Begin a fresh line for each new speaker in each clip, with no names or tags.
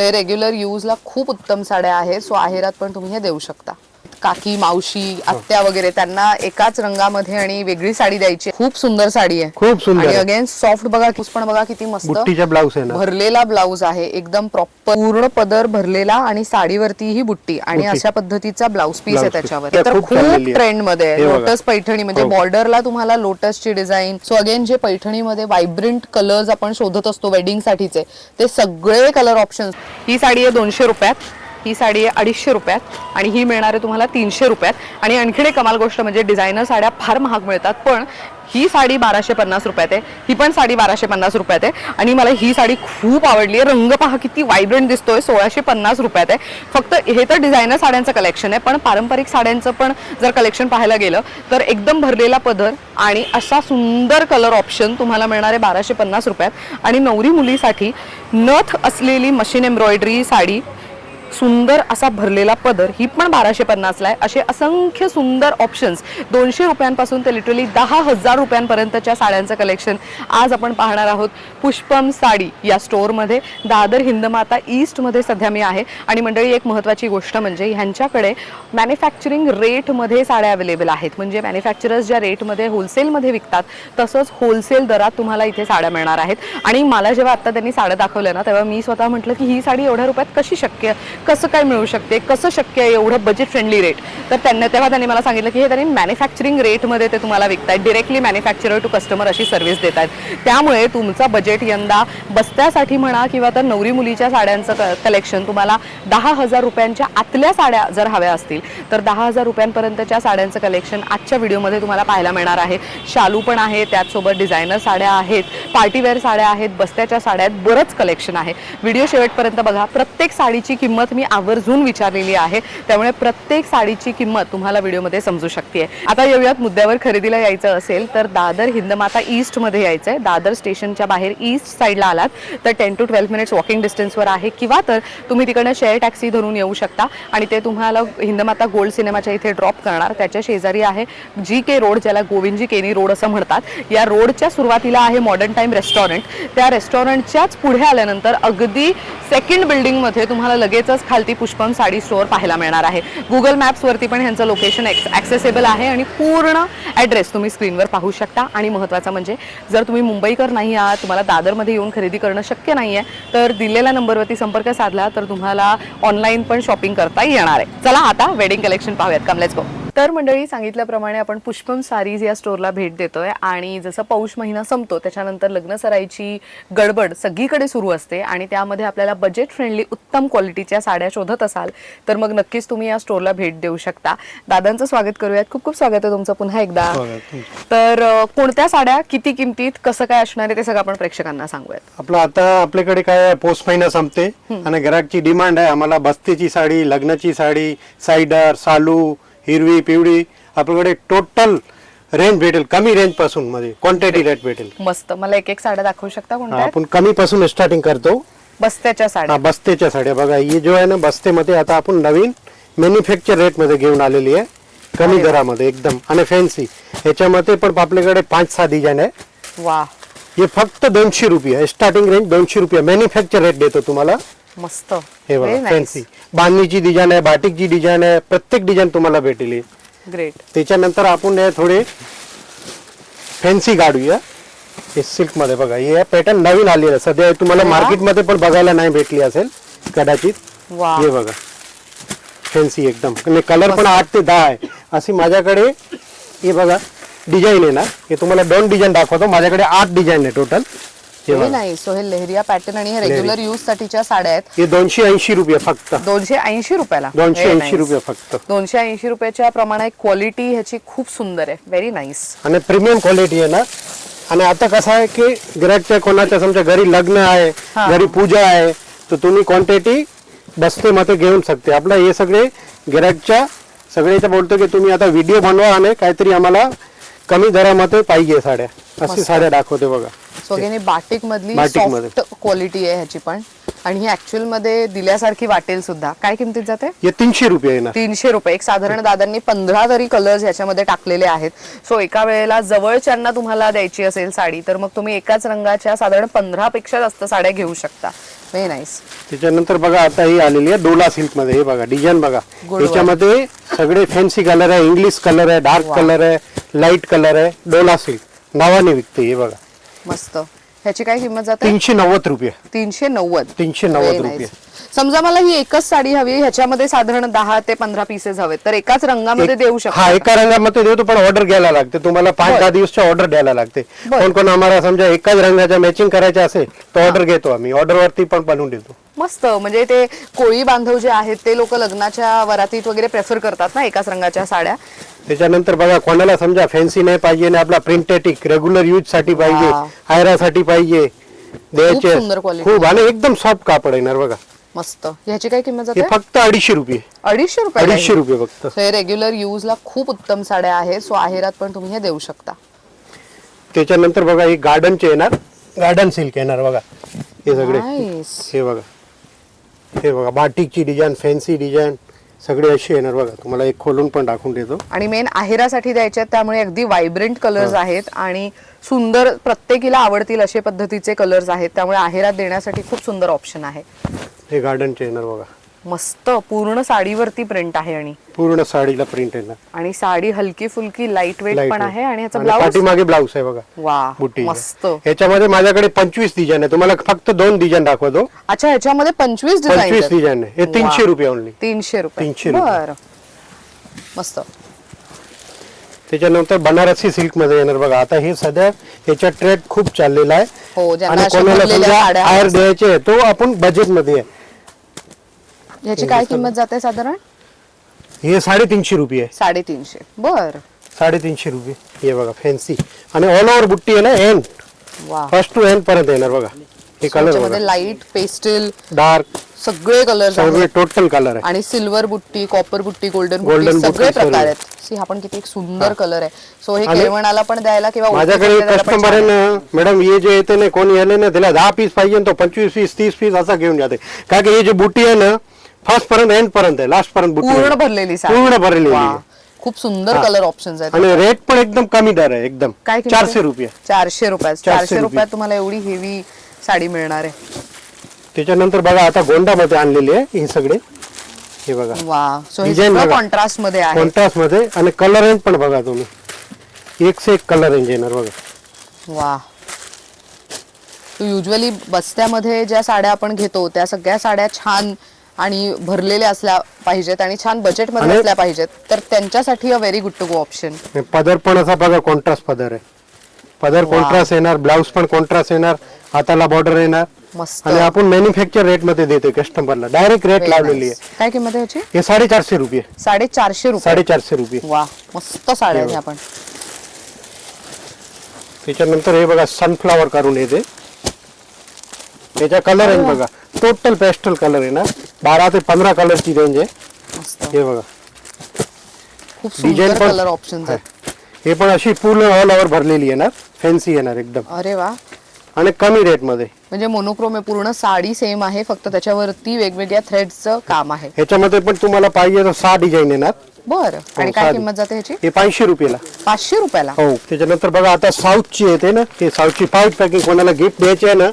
हे रेग्युलर यूजला खूप उत्तम साड्या आहेत. सो आहेरात पण तुम्ही हे देऊ शकता. काकी, मावशी, आत्या वगैरे त्यांना एकाच रंगामध्ये आणि वेगळी साडी द्यायची. खूप सुंदर साडी आहे,
खूप सुंदर.
आणि अगेन सॉफ्ट बघा, पण बघा किती मस्त
बुट्टीचा ब्लाउज आहे ना,
भरलेला ब्लाउज आहे, एकदम प्रॉपर पूर्ण पदर भरलेला आणि साडीवरती ही बुट्टी आणि अशा पद्धतीचा ब्लाउज पीस आहे त्याच्यावर. तर खूप ट्रेंड मध्ये आहे लोटस पैठणी, म्हणजे बॉर्डरला तुम्हाला लोटसची डिझाईन. सो अगेन जे पैठणीमध्ये व्हायब्रंट कलर्स आपण शोधत असतो वेडिंग साठीचे, ते सगळे कलर ऑप्शन्स. ही साडी आहे 200 रुपयात, ही साडी आहे 250 रुपयात आणि ही मिळणार आहे तुम्हाला 300 रुपयात. आणि आणखीन एक कमाल गोष्ट म्हणजे डिझायनर साड्या फार महाग मिळतात, पण ही साडी 1250 रुपयात आहे. ही पण साडी 1250 रुपयात आहे आणि मला ही साडी खूप आवडली आहे. रंग पहा किती व्हायब्रंट दिसतोय. 1650 रुपयात आहे. फक्त हे तर डिझायनर साड्यांचं कलेक्शन आहे, पण पारंपरिक साड्यांचं पण जर कलेक्शन पाहायला गेलं तर एकदम भरलेला पदर आणि असा सुंदर कलर ऑप्शन तुम्हाला मिळणार आहे 1250 रुपयात. आणि नवरी मुलीसाठी नथ असलेली मशीन एम्ब्रॉयडरी साडी, सुंदर असा भरलेला पदर, ही पण 1250 ला आहे. असे असंख्य सुंदर ऑप्शन्स 200 रुपयांपासून ते लिटरली 10,000 रुपयांपर्यंतच्या साड्यांचं कलेक्शन आज आपण पाहणार आहोत पुष्पम साडी या स्टोअरमध्ये. दादर हिंदमाता ईस्ट मध्ये सध्या मी आहे. आणि मंडळी, एक महत्त्वाची गोष्ट म्हणजे ह्यांच्याकडे मॅन्युफॅक्चरिंग रेटमध्ये साड्या अवेलेबल आहेत. म्हणजे मॅन्युफॅक्चरर्स ज्या रेटमध्ये होलसेलमध्ये विकतात तसंच होलसेल दरात तुम्हाला इथे साड्या मिळणार आहेत. आणि मला जेव्हा आता त्यांनी साड्या दाखवल्या ना, तेव्हा मी स्वतः म्हटलं की ही साडी एवढ्या रुपयात कशी शक्य, कसं काय मिळू शकते, कसं शक्य आहे एवढं बजेट फ्रेंडली रेट. तर तेव्हा त्यांनी मला सांगितलं की हे त्यांनी मॅन्युफॅक्चरिंग रेटमध्ये ते तुम्हाला विकतायत, डिरेक्टली मॅन्युफॅक्चरर टू कस्टमर अशी सर्व्हिस देत आहेत. त्यामुळे तुमचा बजेट यंदा बस्त्यासाठी म्हणा किंवा तर नवरी मुलीच्या साड्यांचं कलेक्शन तुम्हाला 10,000 रुपयांच्या आतल्या साड्या जर हव्या असतील तर 10,000 रुपयांपर्यंतच्या साड्यांचं कलेक्शन आजच्या व्हिडिओमध्ये तुम्हाला पाहायला मिळणार आहे. शालू पण आहे, त्याचसोबत डिझायनर साड्या आहेत, पार्टीवेअर साड्या आहेत, बस्त्याच्या साड्या आहेत, बरंच कलेक्शन आहे. व्हिडिओ शेवटपर्यंत बघा. प्रत्येक साडीची किंमत मी आवर्जून विचारलेली आहे, त्यामुळे प्रत्येक साडीची किंमत तुम्हाला व्हिडिओमध्ये समजू शकते. आता येऊयात मुद्द्यावर. खरेदीला यायचं असेल तर दादर हिंदमाता ईस्ट मध्ये यायचंय. दादर स्टेशनच्या बाहेर ईस्ट साईडला आलात तर 10 to 12 मिनिट्स वॉकिंग डिस्टन्सवर आहे, किंवा तर तुम्ही तिकडनं शेअर टॅक्सी धरून येऊ शकता आणि ते तुम्हाला हिंदमाता गोल्ड सिनेमाच्या इथे ड्रॉप करणार. त्याच्या शेजारी आहे GK रोड, ज्याला गोविंदजी केनी रोड असं म्हणतात. या रोडच्या सुरुवातीला आहे मॉडर्न टाइम रेस्टॉरंट. त्या रेस्टॉरंटच्याच पुढे आल्यानंतर अगदी सेकंड बिल्डिंग मध्ये तुम्हाला लगेचच खालती पुष्पम साडी स्टोअर पाहायला मिळणार आहे. गुगल मॅप्स वरती पण ह्यांचं लोकेशन ॲक्सेसेबल आहे आणि पूर्ण ॲड्रेस तुम्ही स्क्रीनवर पाहू शकता. आणि महत्त्वाचं म्हणजे जर तुम्ही मुंबईकर नाही आहात, तुम्हाला दादरमध्ये येऊन खरेदी करणं शक्य नाही आहे, तर दिलेल्या नंबरवरती संपर्क साधला तर तुम्हाला ऑनलाईन पण शॉपिंग करता येणार आहे. चला आता वेडिंग कलेक्शन पाहूयात. Come let's go. तर मंडळी, सांगितल्याप्रमाणे आपण पुष्पम सारीज या स्टोअरला भेट देतोय. आणि जसं पौष महिना संपतो त्याच्यानंतर लग्न सराईची गडबड सगळीकडे सुरू असते आणि त्यामध्ये आपल्याला बजेट फ्रेंडली उत्तम क्वालिटीच्या साड्या शोधत असाल तर मग नक्कीच तुम्ही या स्टोअरला भेट देऊ शकता. दादांचं स्वागत करूयात. खूप खूप स्वागत आहे तुमचं पुन्हा एकदा. तर कोणत्या साड्या, किती किमतीत, कसं काय असणार आहे ते सगळं आपण प्रेक्षकांना सांगूयात.
आपलं आता आपल्याकडे काय पोस्ट महिना संपते आणि ग्राहकची डिमांड आहे आम्हाला बस्तीची साडी, लग्नाची साडी, साईडर, सालू, हिरवी, पिवळी, आपल्याकडे टोटल रेंज भेटेल. कमी रेंज पासून मध्ये क्वांटिटी रेट भेटेल.
मस्त. मला एक एक साड्या दाखवू शकता कोणत्या?
आपण कमी पासून स्टार्टिंग करतो.
बस्त्याच्या साड्या.
बस्तेच्या साड्या बघा, ही जो आहे ना बस्तेमध्ये आता आपण नवीन मॅन्युफॅक्चर रेट मध्ये घेऊन आलेली आहे, कमी दरामध्ये एकदम आणि फॅन्सी. ह्याच्यामध्ये पण आपल्याकडे 5-6 डिझाईन आहे.
वा.
हे फक्त 200 रुपये स्टार्टिंग रेंज. 200 रुपये मॅन्युफॅक्चर रेट देतो तुम्हाला.
मस्त.
हे बघा, फॅन्सी बांधणीची डिझाईन आहे, बाटिकची डिझाईन आहे, प्रत्येक डिझाईन तुम्हाला भेटेल.
ग्रेट.
त्याच्यानंतर आपण थोडे फॅन्सी काढूया. हे सिल्क मध्ये बघा, हे पॅटर्न नवीन आलेलं आहे सध्या, तुम्हाला मार्केटमध्ये पण बघायला नाही भेटली असेल कदाचित. हे बघा, फॅन्सी एकदम. कलर पण 8 ते 10 आहे. अशी माझ्याकडे हे बघा डिझाईन आहे ना, हे तुम्हाला 2 डिझाईन दाखवतो. माझ्याकडे 8 डिझाईन आहे टोटल.
नाही, सोहेल लेहरिया पॅटर्न आणि हे रेग्युलर यूज साठीच्या साड्या आहेत.
हे 280 रुपये फक्त.
280 रुपयाला.
280 रुपये फक्त.
280 रुपयाच्या प्रमाणे क्वालिटी ह्याची खूप सुंदर आहे. व्हेरी नाईस
आणि प्रीमियम क्वालिटी आहे ना. आणि आता कसं आहे की गिराईकच्या कोणाच्या समजा घरी लग्न आहे, घरी पूजा आहे, तर तुम्ही क्वांटिटी बस्तेमध्ये घेऊन शकते. आपलं हे सगळे गिराईकच्या सगळ्याचं बोलतो की तुम्ही आता व्हिडिओ बनवा आणि काहीतरी आम्हाला कमी दरामध्ये पाहिजे साड्या. अशी साड्या दाखवते बघा.
सोगेने बाटिक मधली सॉफ्ट क्वालिटी आहे ह्याची पण, आणि ही ऍक्च्युअल मध्ये दिल्यासारखी वाटेल सुद्धा. काय किमतीत जाते?
हे 300 रुपये ना.
300 रुपये. एक साधारण दादांनी 15 तरी कलर्स ह्याच्यामध्ये टाकलेले आहेत. सो एका वेळेला जवळच्यांना तुम्हाला द्यायची असेल साडी तर मग तुम्ही एकाच रंगाच्या साधारण 15 पेक्षा जास्त साड्या घेऊ शकता. Very nice.
त्याच्यानंतर बघा आता ही आलेली आहे डोला सिल्क मध्ये. हे बघा डिझाईन बघा,
Good
याच्यामध्ये सगळे फॅन्सी कलर आहे, इंग्लिश कलर आहे, डार्क कलर आहे, लाईट कलर आहे. डोला सिल्क नावाने विकते. हे बघा
मस्त. ह्याची काय किंमत जाते?
390 रुपये.
390.
390 रुपये.
समजा मला ही एकच साडी हवी, ह्याच्यामध्ये साधारण 10 ते 15 पीसेस हवेत, तर एकाच रंगामध्ये देऊ शकतो?
हा, एका रंगामध्ये देतो, पण ऑर्डर घ्यायला लागते तुम्हाला. 5-10 दिवसची ऑर्डर द्यायला लागते. कोण कोण आम्हाला समजा एकाच रंगाच्या मॅचिंग करायचे असेल तर ऑर्डर घेतो आम्ही, ऑर्डर वरती पण बनवून देतो.
मस्त. म्हणजे ते कोळी बांधव जे आहेत ते लोक लग्नाच्या वरातीत वगैरे प्रेफर करतात ना एकाच रंगाच्या साड्या.
त्याच्यानंतर बघा कोणाला समजा फॅन्सी नाही पाहिजे आणि आपला प्रिंटेटिक रेग्युलर यूज साठी पाहिजे, आयरासाठी पाहिजे द्यायचे,
सुंदर quality.
खूप आणि एकदम सॉफ्ट कापड येणार बघा.
मस्त. ह्याची काय किंमत
हे
जाते?
फक्त 250 रुपये.
250 रुपये.
250 रुपये फक्त.
हे रेग्युलर यूज ला खूप उत्तम साड्या आहेत. सो आहेरात पण तुम्ही हे देऊ शकता.
त्याच्यानंतर बघा हे गार्डनचे येणार, गार्डन सिल्क येणार बघा. हे सगळे
Nice.
हे बघा, हे बघा बाटिकची डिझाईन, फॅन्सी डिझाईन सगळे असे येणार बघा. तुम्हाला एक खोलून पण दाखवून देतो.
आणि मेन आहेरासाठी द्यायचे आहेत, त्यामुळे अगदी व्हायब्रंट कलर्स आहेत आणि सुंदर, प्रत्येकीला आवडतील असे पद्धतीचे कलर्स आहेत, त्यामुळे आहेरात देण्यासाठी खूप सुंदर ऑप्शन आहे.
हे गार्डनचे येणार बघा.
मस्त. पूर्ण साडीवरती प्रिंट आहे आणि
पूर्ण साडीला प्रिंट येणार.
आणि साडी हलकी फुलकी लाईट वेट पण आहे आणि ह्याचा
आणि
ब्लाउज
पाठीमागे ब्लाउज आहे बघा.
वा,
बुट्टी.
मस्त.
ह्याच्यामध्ये माझ्याकडे 25 डिझाईन आहे. तुम्हाला फक्त 2 डिझाईन दाखवतो.
अच्छा, ह्याच्यामध्ये 25 डिझाईन
25 डिझाईन आहे. हे 300 रुपये ओनली.
300 रुपये.
300 रुपये.
बरं, मस्त.
त्याच्यानंतर बनारसी सिल्क मध्ये येणार बघा. आता हे सध्या ह्याचा ट्रेंड खूप चाललेला आहे.
हो, ज्यांना
आणि
अशा
कोणाला
भरलेल्या
समजा
साड्या
हायर द्यायचे तो आपण बजेट मध्ये आहे.
ह्याची काय किंमत जाते साधारण?
हे 350 रुपये आहे.
350. बर,
350 रुपये. हे बघा फॅन्सी आणि ऑल ओव्हर बुट्टी आहे ना, एंड
वा.
फर्स्ट टू एंड पर्यंत येणार बघा. हे कलर
ह्याच्यामध्ये लाईट, पेस्टल,
डार्क
सगळे कलर
सगळे टोटल कलर आहे.
आणि सिल्वर बुट्टी, कॉपर बुट्टी, गोल्डन
Golden
बुट्टी,
बुट्टी
सगळे
सर्व.
प्रकार आहेत. सी, हा पण किती एक सुंदर कलर आहे. सो हे
आणि
केळवणाला पण द्यायला किंवा
माझ्याकडे
ओळखीच्या द्यायला पण
कस्टमर आहे
छान आहे.
ना मॅडम, हे जे येते ना कोणी आले ना त्याला 10 पीस पाहिजे तो 25 पीस 30 पीस असा घेऊन जाते. कारण की हे जे बुट्टी आहे ना फर्स्ट पर्यंत एंड पर्यंत आहे, लास्ट पर्यंत बुट्टी
पूर्ण
आहे.
भरलेली साडी.
पूर्ण भरलेली
वा,
आहे.
खूप सुंदर कलर ऑप्शन्स आहेत.
आणि रेट पण एकदम कमी दर आहे एकदम.
काय किंमत आहे?
400 रुपये.
400 रुपयात.
400
400 रुपयात तुम्हाला एवढी हेवी साडी मिळणार आहे.
त्याच्यानंतर बघा आता गोंडामध्ये आणलेले आहे हे सगळे. हे बघा
वा. सो हे
Design
सगळं
बघा.
कॉन्ट्रास्ट मध्ये आहे.
कॉन्ट्रास्ट मध्ये आणि कलर रेंज पण बघा तुम्ही, एक से एक कलर रेंज येणार बघा.
वा. युजली बस्त्यामध्ये ज्या साड्या आपण घेतो त्या सगळ्या साड्या छान आणि भरलेल्या असल्या पाहिजेत आणि छान बजेट मध्ये
आणि-
असल्या पाहिजेत, तर त्यांच्यासाठी a very good to go option.
हे पदर पण असा बघा कॉन्ट्रास्ट पदर आहे. पदर कॉन्ट्रास्ट येणार, ब्लाउज पण कॉन्ट्रास्ट येणार, हाताला बॉर्डर येणार.
मस्त.
आणि आपण मॅन्युफॅक्चर रेट मध्ये देतो कस्टमरला, डायरेक्ट रेट
Very
लावलेली
nice.
आहे.
काय किंमत आहे याची?
हे 450 रुपये.
450 रुपये.
450 रुपये.
वा, मस्त साड्या आहेत ह्या पण.
त्याच्यानंतर हे बघा सनफ्लावर करून येते. याचा कलर रेंज बघा, टोटल पेस्टल कलर आहे ना, 12 ते 15 कलरची रेंज आहे.
मस्त.
हे बघा
खूप
डिझाईन
सुंदर
पण
कलर ऑप्शन्स आहेत.
हे पण अशी पूर्ण ऑल ओव्हर भरलेली येणार, फॅन्सी येणार एकदम
अरे वा.
आणि कमी रेट मध्ये.
म्हणजे मोनोक्रोम आहे, पूर्ण साडी सेम आहे, फक्त त्याच्यावरती वेगवेगळ्या थ्रेडचं काम आहे.
ह्याच्यामध्ये पण तुम्हाला पाहिजे तर 6 डिझाईन येणार.
बरं. आणि काय
साडी.
किंमत जाते ह्याची?
हे 500 रुपयाला.
500 रुपयाला.
हो. त्याच्यानंतर बघा आता साऊथची येते ना, हे साऊथची पाऊच पॅकिंग कोणाला गिफ्ट द्यायची आहे ना,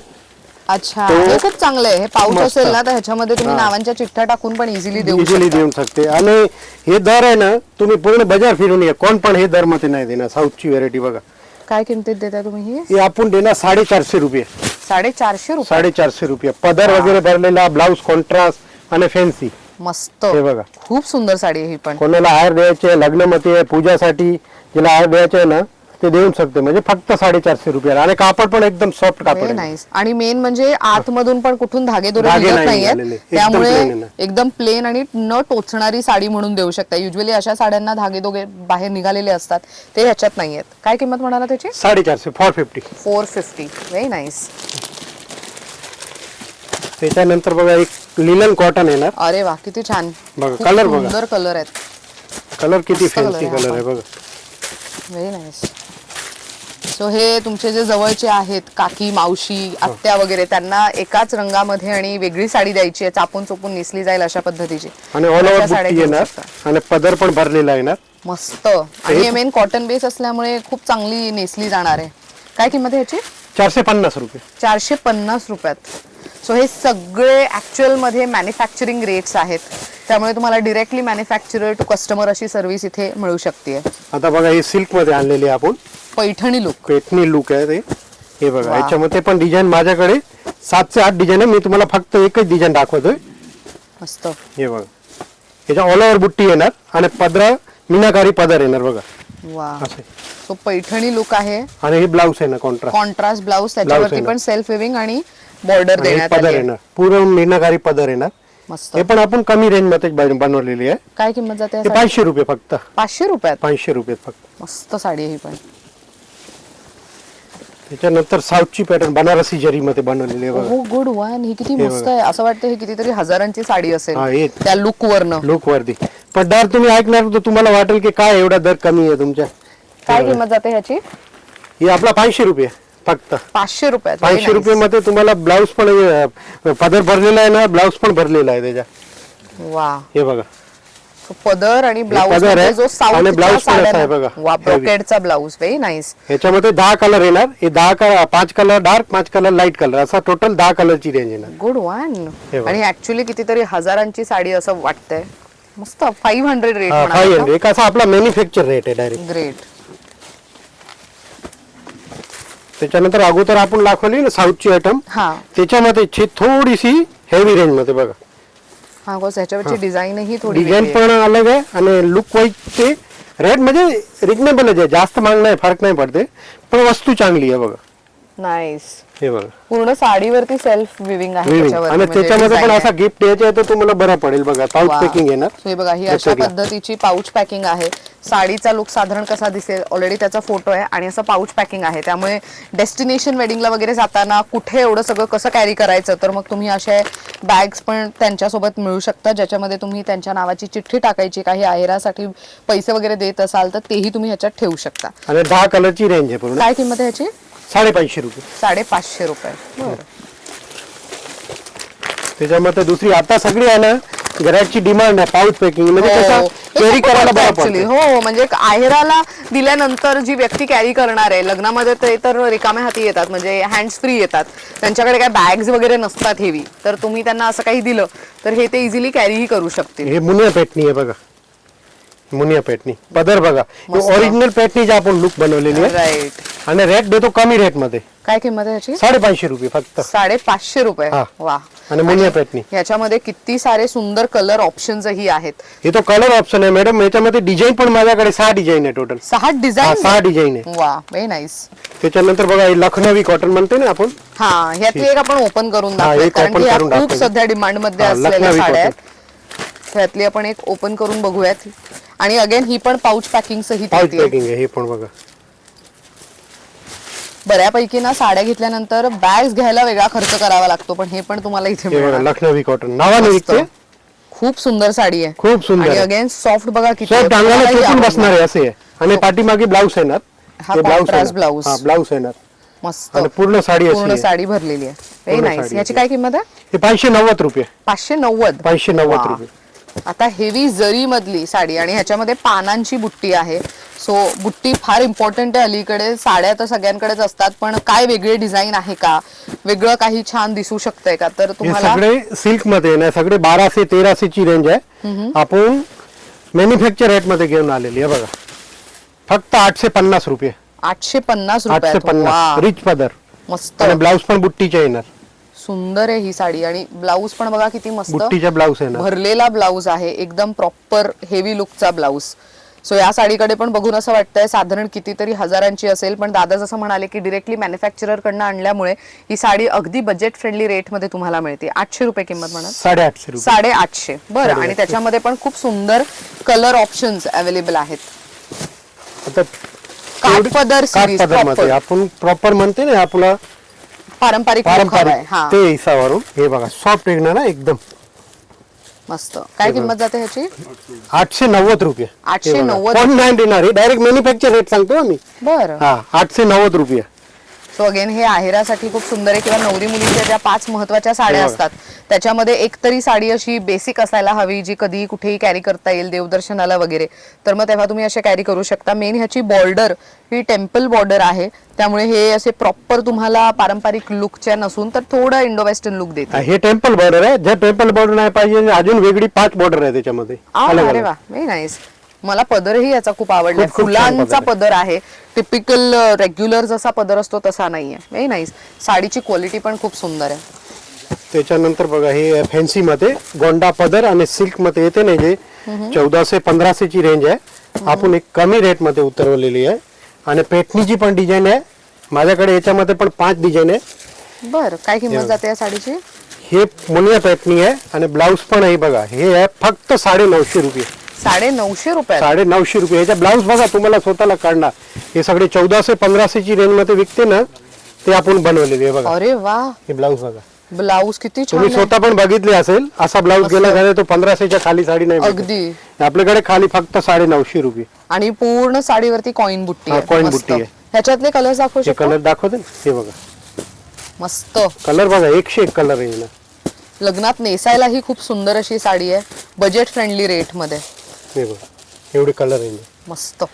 अच्छा, हे खूप चांगलं आहे. हे पाऊच
मस्त.
असेल ना तर ह्याच्यामध्ये तुम्ही नावांच्या चिठ्ठ्या टाकून पण इझिली देऊ
इझिली
शकता.
देऊ शकते. आणि हे दर आहे ना, तुम्ही पूर्ण बाजार फिरून या, कोण पण हे दर मध्ये नाही देणार. साऊथची व्हेरायटी बघा.
काय किमतीत देता तुम्ही ही?
हे आपण देणार 450 रुपये.
450 रुपये.
450 रुपये. पदर वगैरे भरलेला, ब्लाउज कॉन्ट्रास्ट आणि फॅन्सी.
मस्त.
हे बघा.
खूप सुंदर साडी आहे ही पण.
कोणाला हार द्यायचे, लग्नमध्ये पूजासाठी ज्याला हार द्यायचे आहे ना ते देऊ शकते. म्हणजे फक्त 450 रुपये. आणि कापड पण एकदम सॉफ्ट कापड
Very
आहे.
nice. आणि मेन म्हणजे आतमधून पण कुठून धागेदोरे
धागे
निघत
नाही
नाहीयेत,
निघालेले. एकदम
त्यामुळे
plain आहे ना.
एकदम प्लेन आणि न टोचणारी साडी म्हणून देऊ शकता. युजली अशा साड्यांना धागेदोरे बाहेर निघालेले असतात, ते ह्याच्यात नाहीयेत. काय किंमत म्हणाला त्याची?
450. 450.
450. Very nice.
त्याच्यानंतर बघा एक लिलन कॉटन येणार.
अरे वा, किती छान.
बघा,
खूप
color बघा.
सुंदर कलर आहेत.
कलर किती
मस्त color
फॅन्सी
आहे
कलर
हा
आहे बघा.
Very nice. सो हे तुमचे जे जवळचे आहेत, काकी, मावशी, आत्या वगैरे, त्यांना एकाच रंगामध्ये आणि वेगळी साडी द्यायची आहे, चापून चोपून नेसली जाईल अशा पद्धतीची.
आणि ऑल
अशा
ओव्हर
साड्या
बुट्टी
घेऊ
येणार
शकता.
आणि पदर पण भरलेला येणार.
मस्त. आणि मेन कॉटन बेस असल्यामुळे खूप चांगली नेसली जाणार आहे. काय किंमत आहे ह्याची?
450 रुपये.
450 रुपयात. सो हे सगळे ऍक्च्युअल मध्ये मॅन्युफॅक्चरिंग रेट्स आहेत, त्यामुळे तुम्हाला डिरेक्टली मॅन्युफॅक्चरर टू कस्टमर अशी सर्व्हिस इथे मिळू शकते.
आता बघा हे सिल्क मध्ये आणलेले आपण
पैठणी लुक.
पैठणी लुक आहे ते. हे बघा याच्यामध्ये पण डिझाईन माझ्याकडे 7 से 8 डिझाईन आहे. मी तुम्हाला फक्त एकच डिझाईन दाखवतोय.
मस्त.
हे बघा याच्या ऑल ओव्हर बुट्टी येणार आणि पदर मीनाकारी पदर येणार बघा.
वा.
असे
सो पैठणी लुक आहे
आणि हे ब्लाउज आहे ना
कॉन्ट्रास्ट ब्लाउज, त्याच्यावरती पण सेल्फ विविंग आणि बॉर्डर देण्यात
पदर
आली.
येणार पूर्ण मीनाकारी पदर येणार.
मस्त.
हे पण आपण कमी रेंज मध्ये बनवलेली आहे.
काय किंमत जाते?
हे 500 रुपये फक्त.
500 रुपयात.
500 रुपये फक्त.
मस्त साडी आहे ही पण.
त्याच्यानंतर साऊथची पॅटर्न बनारसी जरी मध्ये बनवलेली आहे
हो गुड वन. ही किती मस्त आहे. असं वाटतं ही कितीतरी हजारांची साडी असेल
हा, हे
त्या लुक वरनं.
लुक वरती. पण दर तुम्ही ऐकणार तर तुम्हाला वाटेल की काय एवढा दर कमी आहे तुमच्या.
काय किंमत जाते ह्याची?
ही आपला 500 रुपये फक्त.
500 रुपयात.
500 रुपये मध्ये तुम्हाला ब्लाऊज पण पदर भरलेला आहे ना, ब्लाऊज पण भरलेला आहे त्याच्या.
वा.
हे बघा
पदर आणि ब्लाऊज
पदर आहे
जो
आणि
साऊथ
ब्लाऊज पण असा आहे बघा.
वा. ब्रोकेडचा ब्लाऊज. Very nice.
ह्याच्यामध्ये 10 कलर येणार. हे 5 colour dark, 5 colour light colour, असा टोटल 10 कलरची रेंज येणार.
Good one.
हे बघा.
आणि ऍक्च्युअली कितीतरी हजारांची साडी असं वाटतंय. मस्त. 500 रेट.
500 एक असा आपला मॅन्युफॅक्चर रेट आहे डायरेक्ट.
ग्रेट.
त्याच्यानंतर अगोदर आपण दाखवली ना साऊथची आयटम,
हा
त्याच्यामध्ये थोडीशी हेवी रेंज मध्ये बघा.
हा बस. ह्याच्यावरची डिझाईनही थोडी
डिझाईन पण अलग आहे आणि लुक वाईज ते रेट म्हणजे रिजनेबल आहे. जास्त महाग नाही, फरक नाही पडते, पण वस्तू चांगली आहे बघा.
नाईस.
हे बघा
पूर्ण साडीवरती सेल्फ विविंग आहे त्याच्यावरती,
आणि
म्हणजे
त्याच्यामध्ये पण
design
असा गिफ्ट द्यायचा आहे तर तुम्हाला बरं पडेल बघा. पाऊच
वा.
पॅकिंग येणार.
So हे बघा ही अशा
त्याच्यातला.
पद्धतीची पाऊच पॅकिंग आहे. साडीचा लुक साधारण कसा दिसेल ऑलरेडी त्याचा फोटो आहे आणि असं पाऊच पॅकिंग आहे. त्यामुळे डेस्टिनेशन वेडिंगला वगैरे जाताना कुठे एवढं सगळं कसं कॅरी करायचं, तर मग तुम्ही अशा बॅग्स पण त्यांच्यासोबत मिळू शकता, ज्याच्यामध्ये तुम्ही त्यांच्या नावाची चिठ्ठी टाकायची, काही आहेरासाठी पैसे वगैरे देत असाल तर तेही तुम्ही ह्याच्यात ठेवू शकता.
आणि 10 कलरची रेंज आहे पूर्ण.
काय किंमत आहे ह्याची?
550 रुपये.
550 रुपये. बरं.
त्याच्यामध्ये दुसरी आता सगळी आहे ना घराची डिमांड आहे पाऊच पॅकिंग, म्हणजे कसं कॅरी करायला बरं
ऍक्च्युली.
पडतं.
हो म्हणजे आहेराला दिल्यानंतर जी व्यक्ती कॅरी करणार आहे, लग्नामध्ये ते तर रिकाम्या हाती येतात, म्हणजे हँड्स फ्री येतात, त्यांच्याकडे काय बॅग्स वगैरे नसतात हेवी, तर तुम्ही त्यांना असं काही दिलं तर हे ते इझिली कॅरीही करू शकतील.
हे मुनिया पॅटनी आहे बघा. मुनिया पॅटनी पदर बघा. ओरिजिनल पॅटनी आपण लुक बनवलेली आहे.
राईट.
आणि रेट देतो कमी रेट मध्ये.
काय किंमत आहे याची?
550 रुपये फक्त.
550 रुपये.
हा.
वा.
आणि मुनिया पॅटनी.
याच्यामध्ये किती सारे सुंदर कलर ऑप्शन्स ही आहेत.
हे तो कलर ऑप्शन आहे मॅडम. याच्यामध्ये डिझाईन पण माझ्याकडे 6 डिझाईन आहे टोटल.
6 डिझाईन.
6 डिझाईन आहे.
वा. Very nice.
त्याच्यानंतर बघा हे लखनवी कॉटन म्हणते ना आपण.
हा ह्यातली एक आपण ओपन करून
हा,
दाखवूया,
एक
कारण
open
की ह्या
करून
खूप
दाखवूया.
सध्या डिमांड मध्ये
हा,
असलेल्या
लखनवी
साड्या आहेत.
cotton.
ह्यातली आपण एक ओपन करून बघूयात. आणि अगेन ही पण पाऊच पॅकिंग सहित
पाऊच
येते.
पॅकिंग आहे. हे पण बघा.
बऱ्यापैकी ना साड्या घेतल्यानंतर बॅग्स घ्यायला वेगळा खर्च करावा लागतो, पण हे पण तुम्हाला इथे
हे बघा
मिळणार.
लखनवी कॉटन नावाने
मस्त.
विकते.
खूप सुंदर साडी आहे.
खूप सुंदर
आणि
आहे.
अगेन सॉफ्ट बघा किती
सॉफ्ट अंगाला
तुम्हालाही
चुकून
आवडणार.
बसणार आहे असे आहे. आणि पाठीमागे ब्लाऊज येणार.
हा
हे
contrast
येणार.
blouse.
हा ब्लाऊज येणार.
मस्त.
आणि पूर्ण साडी अशी
पूर्ण
आहे.
साडी भरलेली आहे. व्हेरी
पूर्ण
नाईस.
साडी
याची
आहे.
काय किंमत आहे?
हे 590 रुपये.
590.
590 रुपये.
आता हेवी जरी मधली साडी आणि ह्याच्यामध्ये पानांची बुट्टी आहे. सो बुट्टी फार इम्पॉर्टंट आहे अलीकडे. साड्या तर सगळ्यांकडेच असतात, पण काय वेगळे डिझाईन आहे का, वेगळं काही छान दिसू शकतंय का, तर
हे
तुम्हाला
सगळे सिल्क मध्ये ना, सगळे 1200 1300 ची रेंज आहे. आपण मॅन्युफॅक्चर रेट मध्ये घेऊन आलेली आहे बघा. फक्त 850 रुपये.
850 रुपये.
850 रिच पदर.
मस्त.
आणि ब्लाऊज पण बुट्टीच्या येणार.
सुंदर आहे ही साडी. आणि ब्लाऊज पण बघा किती मस्त
बुट्टीच्या ब्लाऊज येणार.
भरलेला ब्लाऊज आहे, एकदम प्रॉपर हेवी लुकचा ब्लाऊज. सो या साडीकडे पण बघून असं वाटतंय साधारण कितीतरी हजारांची असेल, पण दादा जसं म्हणाले की डिरेक्टली मॅन्युफॅक्चरर कडनं आणल्यामुळे ही साडी अगदी बजेट फ्रेंडली रेट मध्ये तुम्हाला मिळते. 800 रुपये किंमत म्हणा.
850 रुपये.
850. बरं. आणि त्याच्यामध्ये पण खूप सुंदर कलर ऑप्शन्स अवेलेबल आहेत.
आता
काठपदर सिरीज
काठपदर मध्ये आपण प्रॉपर म्हणते ना आपला
पारंपरिक look हवाय.
पारंपरिक
हा
ते हिसाबावरून. हे बघा सॉफ्ट येणार ना एकदम.
मस्त. काय किंमत जाते ह्याची?
890 रुपये.
890.
पण नाही देणार. हे डायरेक्ट मॅन्युफॅक्चर रेट सांगतो आम्ही.
बरं.
हा 890 रुपये.
सो अगेन हे आहेरासाठी खूप सुंदर आहे, किंवा नवरी मुलीच्या ज्या 5 महत्वाच्या साड्या असतात त्याच्यामध्ये एक तरी साडी अशी बेसिक असायला हवी जी कधी कुठेही कॅरी करता येईल देवदर्शनाला वगैरे, तर मग तेव्हा तुम्ही असे कॅरी करू शकता. मेन ह्याची बॉर्डर ही टेम्पल बॉर्डर आहे, त्यामुळे हे असे प्रॉपर तुम्हाला पारंपरिक लुकच्या नसून तर थोडं इंडो वेस्टर्न लुक देते.
हे टेम्पल बॉर्डर आहे. जे टेम्पल बॉर्डर नाही पाहिजे अजून वेगळी 5 बॉर्डर आहे त्याच्यामध्ये.
अरे वा, व्हेरी नाईस. मला पदरही याचा खूप आवडला. फुलांचा पदर आहे, टिपिकल रेग्युलर जसा पदर असतो तसा नाहीये. Very nice. साडीची क्वालिटी पण खूप सुंदर आहे.
त्याच्यानंतर बघा हे फॅन्सी मध्ये गोंडा पदर आणि सिल्क मध्ये येते ना, जे 1400-1500 ची रेंज आहे. आपण एक कमी रेट मध्ये उतरवलेली आहे. आणि पेटणीची पण डिझाईन आहे माझ्याकडे. याच्यामध्ये पण 5 डिझाईन आहे.
बर, काय किंमत जाते या साडीची?
हे मुनिया पेटणी आहे आणि ब्लाऊज पण आहे बघा. हे आहे फक्त 950 रुपये.
950 रुपये?
950 रुपये. याचा ब्लाऊज बघा, तुम्हाला स्वतःला काढणार. हे सगळे 1400-1500 ची रेंज मध्ये विकते ना, ते आपण बनवलेले आहे बघा.
अरे वा,
हे ब्लाऊज बघा.
ब्लाऊज किती छान
तुम्ही
आहे.
स्वतः पण बघितले असेल. असा ब्लाऊज गेला झाला तो 1500च्या खाली साडी नाही भेटत.
अगदी.
आपल्याकडे खाली फक्त 950 रुपये.
आणि पूर्ण साडीवरती कॉइन बुट्टी आहे.
कॉइन बुट्टी आहे.
ह्याच्यातले कलर्स दाखवू
हे
शकतो?
कलर दाखवते ना, हे बघा.
मस्त
कलर बघा, 101 कलर आहे ना.
लग्नात नेसायला ही खूप सुंदर अशी साडी आहे, बजेट फ्रेंडली रेट मध्ये.
हे बघा, एवढे कलर आहे ना.
मस्त.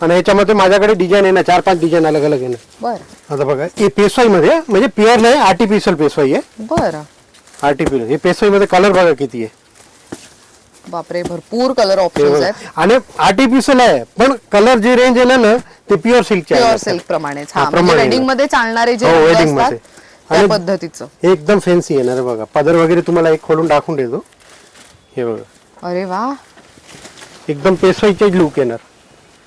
आणि याच्यामध्ये माझ्याकडे डिझाईन आहे ना, 4-5 डिझाईन अलग अलग आहे ना.
बर.
आता बघा, हे पेशवाई मध्ये आहे, म्हणजे प्युअर नाही, आर्टिफिशियल पेशवाई आहे.
बर.
आर्टिफिशियल. हे पेशवाई मध्ये कलर बघा किती आहे.
बापरे, भरपूर कलर ऑप्शन्स आहेत.
आणि आर्टिफिशियल आहे पण कलर जे रेंज आहे ना ते प्युअर सिल्कचे आहे.
प्युअर सिल्क प्रमाणेच. हा,
प्रमाणे
म्हणजे वेडिंग मध्ये चालणारे जे
हो,
रंग
wedding
असतात
मध्ये.
त्या
आणि
पद्धतीचं.
हे एकदम फॅन्सी येणार आहे बघा. पदर वगैरे तुम्हाला एक खोलून दाखवून देतो. हे बघा,
अरे वा,
एकदम पेशवाईचे लुक येणार.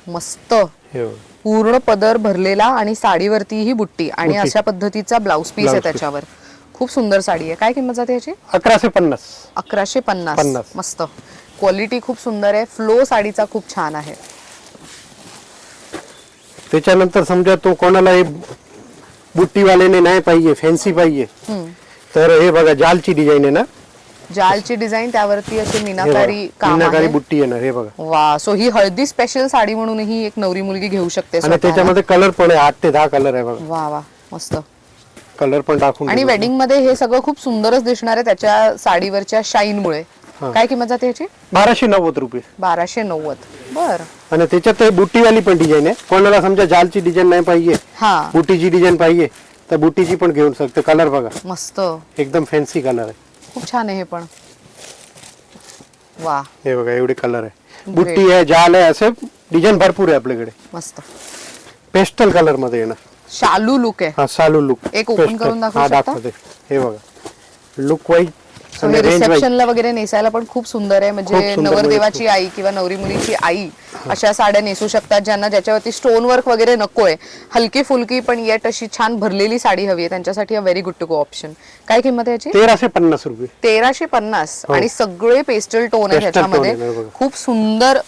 मस्त.
हे बघा,
पूर्ण पदर भरलेला आणि साडीवरती ही बुट्टी आणि अशा पद्धतीचा ब्लाउज पीस आहे त्याच्यावर. खूप सुंदर साडी आहे. काय किंमत जाते याची?
1150.
1150. मस्त. क्वालिटी खूप सुंदर आहे. फ्लो साडीचा खूप छान आहे.
त्याच्यानंतर समजा तो कोणाला हे बुट्टीवाल्याने नाही पाहिजे, फॅन्सी पाहिजे, तर हे बघा जालची डिझाईन आहे ना.
जालची डिझाईन, त्यावरती अशी
हे
मीनाकारी
बघा,
काम
मीनाकारी
आहे.
बुट्टी येणार. हे बघा.
वा, सो ही हळदी स्पेशल साडी म्हणूनही एक नवरी मुलगी घेऊ शकते
आणि
स्वतःला.
त्याच्यामध्ये कलर पण आहे, 8 ते 10 कलर आहे बघा.
वा वा, मस्त.
कलर पण दाखवून
आणि
देतो.
वेडिंग मध्ये हे सगळं खूप सुंदरच दिसणार आहे त्याच्या साडीवरच्या शाईन मुळे. काय किंमत जाते याची?
1290 रुपये.
1290. बर.
आणि त्याच्यात हे बुट्टीवाली पण डिझाईन आहे. कोणाला समजा जालची डिझाईन नाही पाहिजे,
हा,
बुटीची डिझाईन पाहिजे, तर बुटीची पण घेऊ शकते. कलर बघा,
मस्त.
एकदम फॅन्सी कलर आहे.
खूप छान आहे हे पण. वा,
हे बघा, एवढे कलर आहे. बुट्टी आहे, जाल आहे, असे डिझाईन भरपूर आहे आपल्याकडे.
मस्त.
पेस्टल कलर मध्ये येणार.
शालू लुक आहे.
हा, सालू लुक.
एक ओपन करून दाखवू
हा,
शकता?
दाखवते. हे बघा, लुक वाईज
So हे रिसेप्शनला वगैरे नेसायला पण खूप सुंदर आहे. म्हणजे
खूप सुंदर,
नवरदेवाची आई किंवा नवरी मुलीची आई अशा साड्या नेसू शकतात, ज्यांना ज्याच्यावरती स्टोन वर्क वगैरे नकोय, हलकी फुलकी पण येट अशी छान भरलेली साडी हवी आहे, त्यांच्यासाठी very good to go option. काय किंमत आहे याची?
1350 रुपये.
1350. आणि सगळे पेस्टल टोन आहे
Pastel tone
त्याच्यामध्ये.
आहे बघा.
खूप सुंदर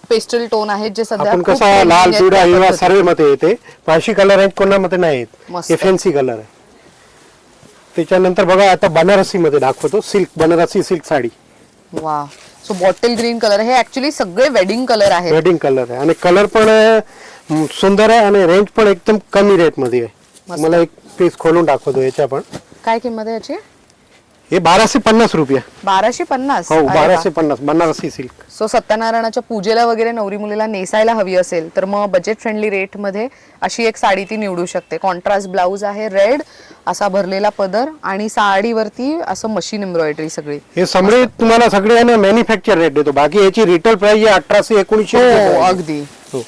पेस्टल टोन आहेत जे सध्या
आपण
खूप
कसा
trending
लाल,
आहेत
पिवळा,
त्या
हिरवा
पद्धतीत.
सर्व मध्ये येते. पाचशे कलर आहेत, कोणामध्ये नाही आहेत.
मस्त.
हे फॅन्सी कलर आहे. त्याच्यानंतर बघा, आता बनारसी मध्ये दाखवतो. Silk, Banarasi silk sari.
वा, सो बॉटल ग्रीन कलर. हे ऍक्च्युली सगळे वेडिंग कलर आहेत.
वेडिंग कलर आहे आणि कलर पण सुंदर आहे आणि रेंज पण एकदम कमी रेट मध्ये आहे. मला एक पीस खोलून दाखवतो याच्या पण.
काय किंमत आहे याची?
हे 1250 रुपये.
1250.
हो, 1250 बनारसी सिल्क.
सो सत्यनारायणाच्या पूजेला वगैरे नवरी मुलीला नेसायला हवी असेल तर मग बजेट फ्रेंडली रेट मध्ये अशी एक साडी ती निवडू शकते. कॉन्ट्रास्ट ब्लाउज आहे, रेड असा भरलेला पदर आणि साडीवरती असं मशीन एम्ब्रॉयडरी सगळी.
हे सगळे तुम्हाला सगळे आहे ना मॅन्युफॅक्चर रेट देतो. बाकी याची रिटेल प्राइस आहे 1800-1900 रुपये.
अगदी.
हो.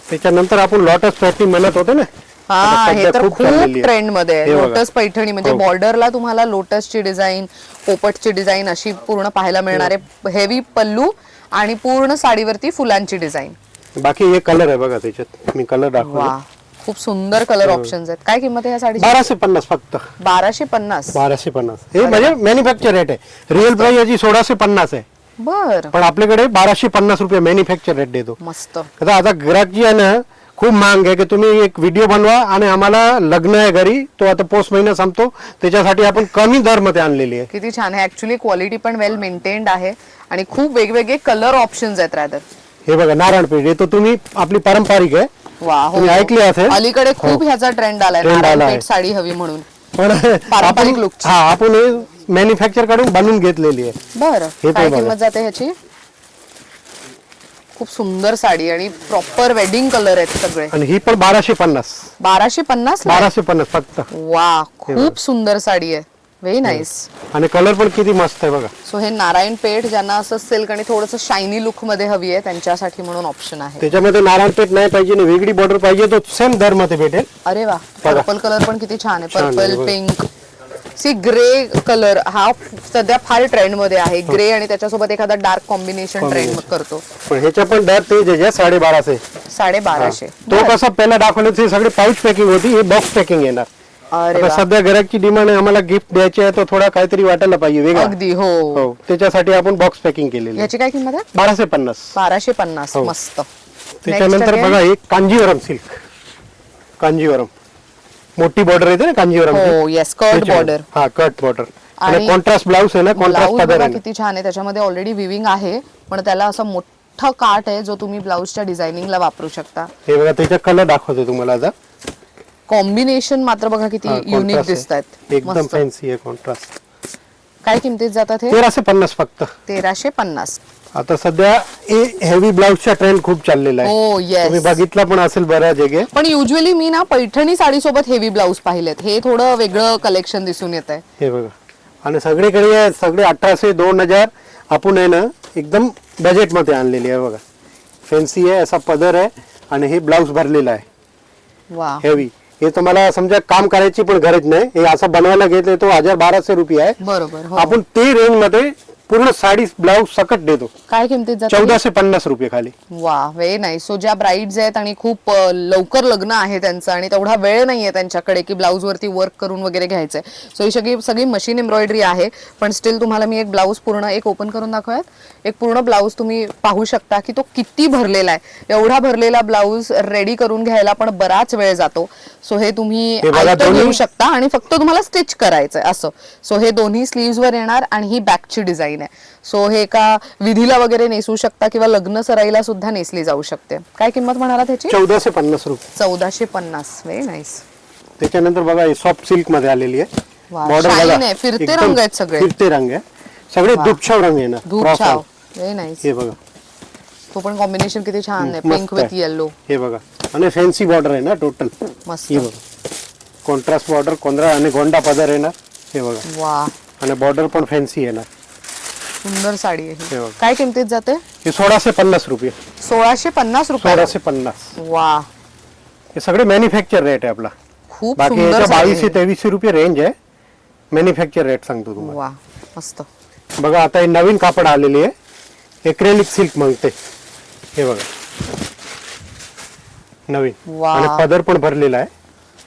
त्याच्यानंतर आपण लॉटस पॅटर्न म्हणत होतो ना.
हा, हे तर खूप
चाललेली आहे.
ट्रेंड मध्ये आहे.
हे बघा.
लोटस पैठणी म्हणजे बॉर्डरला तुम्हाला लोटसची डिझाईन, पोपटची डिझाईन अशी पूर्ण पाहायला मिळणार आहे. हेवी पल्लू आणि पूर्ण साडीवरती फुलांची डिझाईन.
बाकी हे कलर आहे बघा त्याच्यात. मी कलर दाखवतो.
वा, खूप सुंदर कलर ऑप्शन्स आहेत. काय किंमत आहे या साडीची?
1250 फक्त.
1250.
1250 हे म्हणजे मॅन्युफॅक्चर रेट आहे. रिअल प्राइस याची 1650 आहे.
बर.
पण आपल्याकडे 1250 रुपये मॅन्युफॅक्चर रेट देतो.
मस्त.
आता ग्राहक जी आहे ना, खूप महाग आहे की तुम्ही एक व्हिडिओ बनवा आणि आम्हाला लग्न आहे घरी, तो आता पोस्ट महिना संपतो, त्याच्यासाठी आपण कमी दर मध्ये आणलेली आहे.
किती छान आहे. ऍक्च्युली क्वालिटी पण वेल मेंटेन्ड आहे आणि खूप वेगवेगळे कलर ऑप्शन्स आहेत. रादर
हे बघा, नारायणपेठ हे तर तुम्ही आपली पारंपरिक आहे.
वा हो
तुम्ही ऐकले असेल
अलीकडे खूप ह्याचा ट्रेंड आलाय
Trend आलाय.
नारायणपेठ साडी हवी म्हणून
पण
पारंपरिक look ची.
आपण मॅन्युफॅक्चर कडून बनवून घेतलेली आहे.
बरं
हे
काय
पण बघा.
किंमत जाते ह्याची? खूप सुंदर साडी आणि प्रॉपर वेडिंग कलर आहेत सगळे.
आणि ही पण 1250
1250
1250 फक्त.
वा खूप सुंदर साडी आहे. Very nice.
आणि कलर पण किती मस्त आहे बघा.
सो हे नारायणपेठ ज्यांना असं सिल्क आणि थोडंसं शायनी लुक मध्ये हवी आहे त्यांच्यासाठी म्हणून ऑप्शन आहे.
त्याच्यामध्ये नारायणपेठ नाही पाहिजे आणि वेगळी बॉर्डर पाहिजे तो सेम दर मध्ये भेटेल.
अरे वा पर्पल कलर पण किती छान आहे.
छान आहे,
पर्पल
बघ.
पिंक सी ग्रे कलर हा सध्या फार ट्रेंड मध्ये आहे. ग्रे आणि त्याच्यासोबत एखादा डार्क कॉम्बिनेशन ट्रेंड करतो.
पण ह्याच्या पण दर तेच आहे 1250.
1250.
तो कसा पहिला दाखवलं ते सगळे पाऊच पॅकिंग होती, हे बॉक्स पॅकिंग येणार.
अरे
आता
वा
सध्या ग्राहकची डिमांड आहे आम्हाला गिफ्ट द्यायची आहे तो थोडा काहीतरी वाटायला पाहिजे वेगळा.
अगदी हो.
हो त्याच्यासाठी आपण बॉक्स पॅकिंग केलेली आहे.
याची काय किंमत आहे?
1250.
1250.
हो.
मस्त.
त्याच्यानंतर
Next
बघा एक कांजीवरम सिल्क. कांजीवरम मोठी बॉर्डर येते ना कांजीवरम.
हो येस कट बॉर्डर.
हा कट बॉर्डर आणि
आणि
कॉन्ट्रास्ट ब्लाउज आहे ना, कॉन्ट्रास्ट
ब्लाऊज
पदर
बघा
आहे.
किती छान आहे. त्याच्यामध्ये ऑलरेडी विविंग आहे पण त्याला असं मोठं काट आहे जो तुम्ही ब्लाऊजच्या डिझायनिंगला वापरू शकता.
हे बघा त्याचा कलर दाखवतो तुम्हाला आता.
कॉम्बिनेशन मात्र बघा किती युनिक दिसत आहेत.
एकदम फॅन्सी आहे कॉन्ट्रास्ट.
काय किमतीत जातात हे?
1350 फक्त.
1350.
आता सध्या हेवी ब्लाउजचा ट्रेंड खूप चाललेला आहे.
हो
तुम्ही
येस.
बघितला पण असेल बऱ्याच जागे.
पण युजली मी ना पैठणी साडी सोबत हेवी ब्लाऊज पाहिलेत. हे थोडं वेगळं कलेक्शन दिसून येत आहे.
हे बघा आणि सगळीकडे आहे, सगळे 1800 2000 आपण आहे ना एकदम बजेट मध्ये आणलेली आहे बघा. फॅन्सी आहे असा पदर आहे आणि हे ब्लाउज भरलेला आहे
वा
हेवी. हे तुम्हाला समजा काम करायची पण गरज नाही. हे असं बनवायला घेतले तो 1200 रुपये आहे.
बरोबर हो.
आपण ते रेंज मध्ये पूर्ण साडी ब्लाउज सकट देतो.
काय किमतीत जातात?
1450 रुपये खाली.
वा व्हेरी नाईस. सो ज्या ब्राईड्स आहेत आणि खूप लवकर लग्न आहे त्यांचं आणि तेवढा वेळ नाहीये त्यांच्याकडे की ब्लाऊज वरती वर्क करून वगैरे घ्यायचंय. सो ही सगळी मशीन एम्ब्रॉयडरी आहे पण स्टील तुम्हाला मी एक ब्लाऊज पूर्ण एक ओपन करून दाखवूयात. एक पूर्ण ब्लाऊज तुम्ही पाहू शकता की तो किती भरलेला आहे. एवढा भरलेला ब्लाऊज रेडी करून घ्यायला पण बराच वेळ जातो. सो हे तुम्ही
हे बघा
आयतं
दोन्ही-
घेऊ शकता आणि फक्त तुम्हाला स्टिच करायचंय असं. सो हे दोन्ही स्लीव्स वर येणार आणि ही बॅकची डिझाईन आहे. सो हे एका विधीला वगैरे नेसू शकता किंवा लग्न सराईला सुद्धा नेसली जाऊ शकते. काय किंमत म्हणाला त्याची?
1450 रुपये.
1450. Very nice.
त्याच्यानंतर बघा हे सॉफ्ट सिल्क मध्ये आलेली आहे.
वा,
Border
shine
बघा,
आहे, फिरते
एकदम
रंग आहेत सगळे.
फिरते रंग आहे सगळे. दुपछाव रंग आहे ना.
धूप
Cross
छाव.
आहे.
Very nice.
हे बघा
तो पण कॉम्बिनेशन किती छान आहे.
मस्त
पिंक विथ
आहे.
येलो.
हे बघा आणि फॅन्सी बॉर्डर आहे ना टोटल.
मस्त.
हे बघा कॉन्ट्रास्ट बॉर्डर कोंद्रा आणि गोंडा पदर आहे ना. हे बघा
वा
आणि बॉर्डर पण फॅन्सी आहे ना.
सुंदर साडी आहे
हे
ही.
बघा.
काय किमतीत जाते?
हे 1650 रुपये.
1650 रुपये.
1650.
वा
हे सगळे मॅन्युफॅक्चर रेट आहे आपला.
खूप
बाकी
सुंदर
याच्या
साडी
2200 2300 रुपये रेंज आहे. मॅन्युफॅक्चर रेट सांगतो तुम्हाला.
वा मस्त.
बघा आता हे नवीन कापड आलेली आहे. एक्रेलिक सिल्क म्हणते. हे बघा नवीन
वा.
आणि पदर पण भरलेला आहे.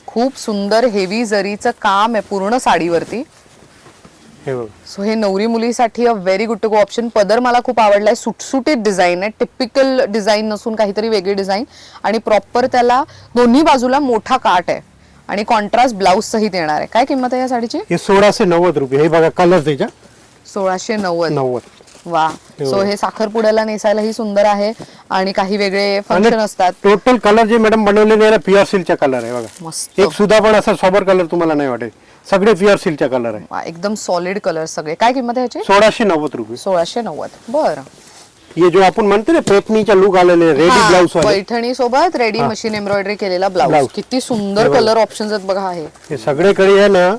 खूप सुंदर हेवी जरीचं काम आहे पूर्ण साडीवरती.
हे बघा
सो हे नवरी मुलीसाठी a very good to go option. पदर मला खूप आवडलाय. सुटसुटीत डिझाईन आहे. टिपिकल डिझाईन नसून काहीतरी वेगळी डिझाईन आणि प्रॉपर त्याला दोन्ही बाजूला मोठा काट आहे आणि कॉन्ट्रास्ट ब्लाऊज सहित येणार आहे. काय किंमत आहे या साडीची?
हे 1690 रुपये. हे बघा कलर त्याच्या
1690.
90.
वा सो हे साखरपुड्याला नेसायलाही सुंदर आहे आणि काही वेगळे फंक्शन असतात.
टोटल कलर जे मॅडम बनवलेले आहे ना प्युअर सिल्कचा कलर आहे बघा.
मस्त.
एक सुद्धा पण असा सॉबर कलर तुम्हाला नाही वाटेल. सगळे प्युअर सिल्कचा कलर आहे.
वा, एकदम सॉलिड कलर सगळे. काय किंमत आहे याची?
1690 रुपये.
1690. बरं.
हे जो आपण म्हणतो ना पेपनीचा लुक आलेले रेडी
हा,
ब्लाउज वाले
पैठणी सोबत रेडी मशीन एम्ब्रॉयडरी केलेला ब्लाऊज.
ब्लाऊज.
किती सुंदर कलर ऑप्शन्स आहेत बघा. आहे
हे सगळीकडे आहे ना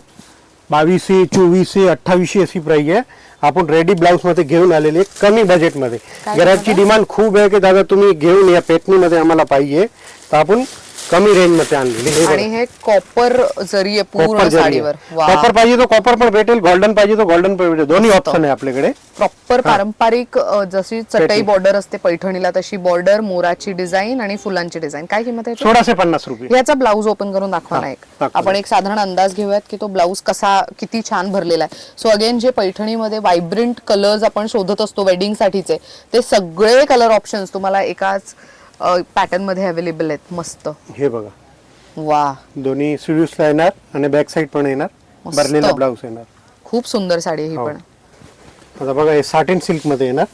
2200 2400 2800 अशी प्राइस आहे. आपण रेडी ब्लाउज मध्ये घेऊन आलेले कमी बजेट मध्ये.
काय
घराची डिमांड खूप आहे की दादा तुम्ही घेऊन या पेटणी मध्ये आम्हाला पाहिजे तर आपण कमी रेंज मध्ये आणलेली. हे
आणि हे कॉपर जरी आहे पूर्ण साडीवर. वा
कॉपर पाहिजे तो कॉपर पण भेटेल. गोल्डन पाहिजे तो गोल्डन पण भेटेल. दोन्ही ऑप्शन आहे आपल्याकडे.
प्रॉपर पारंपरिक जशी चटई बॉर्डर असते पैठणीला तशी बॉर्डर, मोराची डिझाईन आणि फुलांची डिझाईन. काय किंमत आहे?
1650 रुपये.
याचा ब्लाऊज ओपन करून दाखवा ना एक.
दाखवा.
आपण एक साधारण अंदाज घेऊयात की तो ब्लाऊज कसा किती छान भरलेला आहे. सो अगेन जे पैठणीमध्ये व्हायब्रंट कलर्स आपण शोधत असतो वेडिंग साठीचे ते सगळे कलर ऑप्शन्स तुम्हाला एकाच पॅटर्न मध्ये अवेलेबल आहेत. मस्त.
हे बघा
वा
दोन्ही स्लीव्हजला येणार आणि बॅक साइड पण येणार.
मस्त.
भरलेला ब्लाऊज येणार.
खूप सुंदर साडी आहे ही
हो.
पण.
आता बघा हे साटिन सिल्क मध्ये येणार.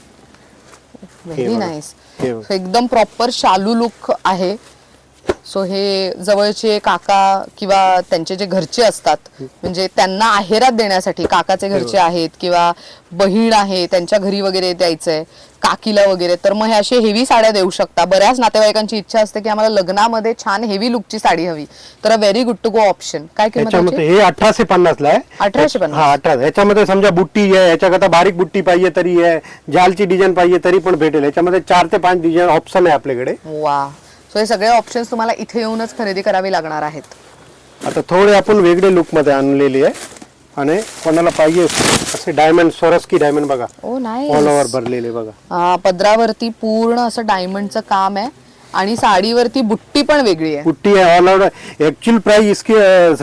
व्हेरी
बघा.
नाईस.
हे बघा.
एकदम प्रॉपर शालू लुक आहे. सो हे जवळचे काका किंवा त्यांचे जे घरचे असतात म्हणजे त्यांना आहेरात देण्यासाठी काकाचे घरचे आहेत किंवा बहीण आहे त्यांच्या घरी वगैरे द्यायचंय काकीला वगैरे तर मग हे असे हेवी साड्या देऊ शकता. बऱ्याच नातेवाईकांची इच्छा असते की आम्हाला लग्नामध्ये छान हेवी लुकची साडी हवी तर very good to go option. काय किंमत
याच्यामध्ये हे 1850 ला आहे.
1850.
हा 18. याच्यामध्ये समजा बुट्टी आहे, याच्याकरता बारीक बुट्टी पाहिजे तरी आहे, जालची डिझाईन पाहिजे तरी पण भेटेल. याच्यामध्ये 4 ते 5 डिझाईन ऑप्शन आहे आपल्याकडे.
वा. सो हे सगळे ऑप्शन्स तुम्हाला इथे येऊनच खरेदी करावी लागणार आहेत.
आता थोडे आपण वेगळे लुक मध्ये आणलेली आहे आणि कोणाला पाहिजे असे डायमंड सोरस्की डायमंड बघा
ओ नाईस.
ऑल ओव्हर भरलेले बघा.
पदरावरती पूर्ण असं डायमंडचं काम आहे आणि साडीवरती बुट्टी पण वेगळी आहे.
बुट्टी आहे ऑल ओव्हर. ऍक्च्युअल प्राइस इसकी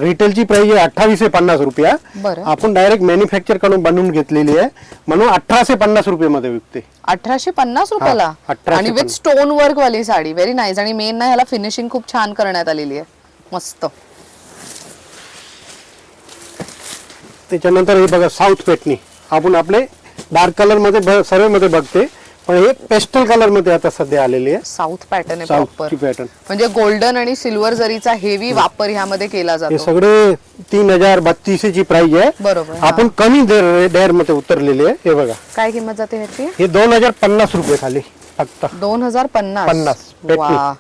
रिटेलची प्राइस आहे 2850 रुपया.
बरं.
आपण डायरेक्ट मॅन्युफॅक्चर कडून बनवून घेतलेली आहे म्हणून 1850 रुपये मध्ये विकते.
1850 रुपयाला
1850.
आणि विथ स्टोन वर्क वाली साडी व्हेरी नाईस आणि मेन ना ह्याला फिनिशिंग खूप छान करण्यात आलेली आहे. मस्त.
त्याच्यानंतर हे बघा साऊथ पेटणी आपण आपले डार्क कलर मध्ये सर्व मध्ये बघते पण हे पेस्टल कलर मध्ये आता सध्या आलेली आहे.
साऊथ पॅटर्न आहे
साऊथची
प्रॉपर
पॅटर्न
म्हणजे गोल्डन आणि सिल्वर जरीचा हेवी वापर ह्यामध्ये केला
हे
जातो.
सगळे 3032 ची प्राइस आहे.
बरोबर.
आपण कमी दर मध्ये उतरलेले आहे. हे बघा
काय किंमत जाते ह्याची?
हे 2050 रुपये खाली फक्त
2050.
50 पेटणी.
वा.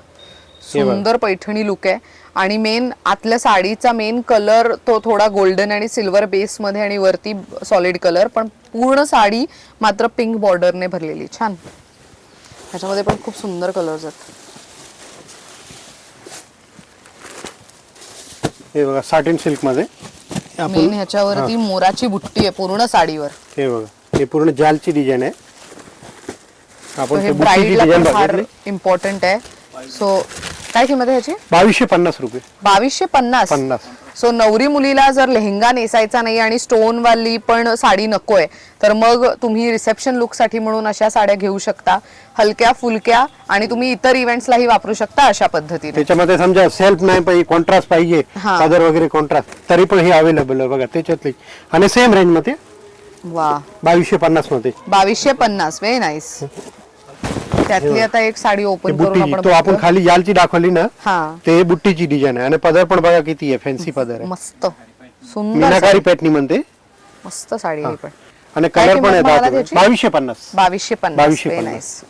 सुंदर पैठणी लुक आहे आणि मेन आतल्या साडीचा मेन कलर तो थोडा गोल्डन आणि सिल्वर बेस मध्ये आणि वरती सॉलिड कलर पण पूर्ण साडी मात्र पिंक बॉर्डरने भरलेली. छान. ह्याच्यामध्ये पण खूप सुंदर कलर्स आहेत.
हे बघा साटिन सिल्क मध्ये
मेन ह्याच्यावरती मोराची बुट्टी आहे पूर्ण साडीवर.
हे बघा हे पूर्ण जालची डिझाईन आहे. आपण
हे
ते बुट्टीची
ब्राईडला
डिझाईन
पण फार
बघितली.
इम्पॉर्टंट आहे. सो काय किंमत आहे ह्याची?
2250 रुपये.
2250.
50.
सो नवरी मुलीला जर लेहंगा नेसायचा नाही आणि स्टोन वाली पण साडी नकोय तर मग तुम्ही रिसेप्शन लुक साठी म्हणून अशा साड्या घेऊ शकता. हलक्या फुलक्या आणि तुम्ही इतर इव्हेंट्सलाही वापरू शकता अशा पद्धतीने.
त्याच्यामध्ये समजा सेल्फ नाही पाहिजे कॉन्ट्रास्ट पाहिजे
हा.
चादर वगैरे कॉन्ट्रास्ट तरी पण हे अवेलेबल आहे बघा त्याच्यातली आणि सेम रेंज मध्ये
वा.
2250 मध्ये
2250. Very nice. त्यातली आता एक साडी ओपन करून
बुट्टी
आपण
तो आपण खाली जालची दाखवली ना
हा
ते बुट्टीची डिझाईन आहे आणि पदर पण बघा किती आहे फॅन्सी पदर आहे.
मस्त सुंदर
मीनाकारी
साडी.
पॅटर्न म्हणते
मस्त साडी ही पण.
आणि
काय
कलर पण
किंमत म्हणाला
आहे
त्याची?
2250.
2250. Very nice.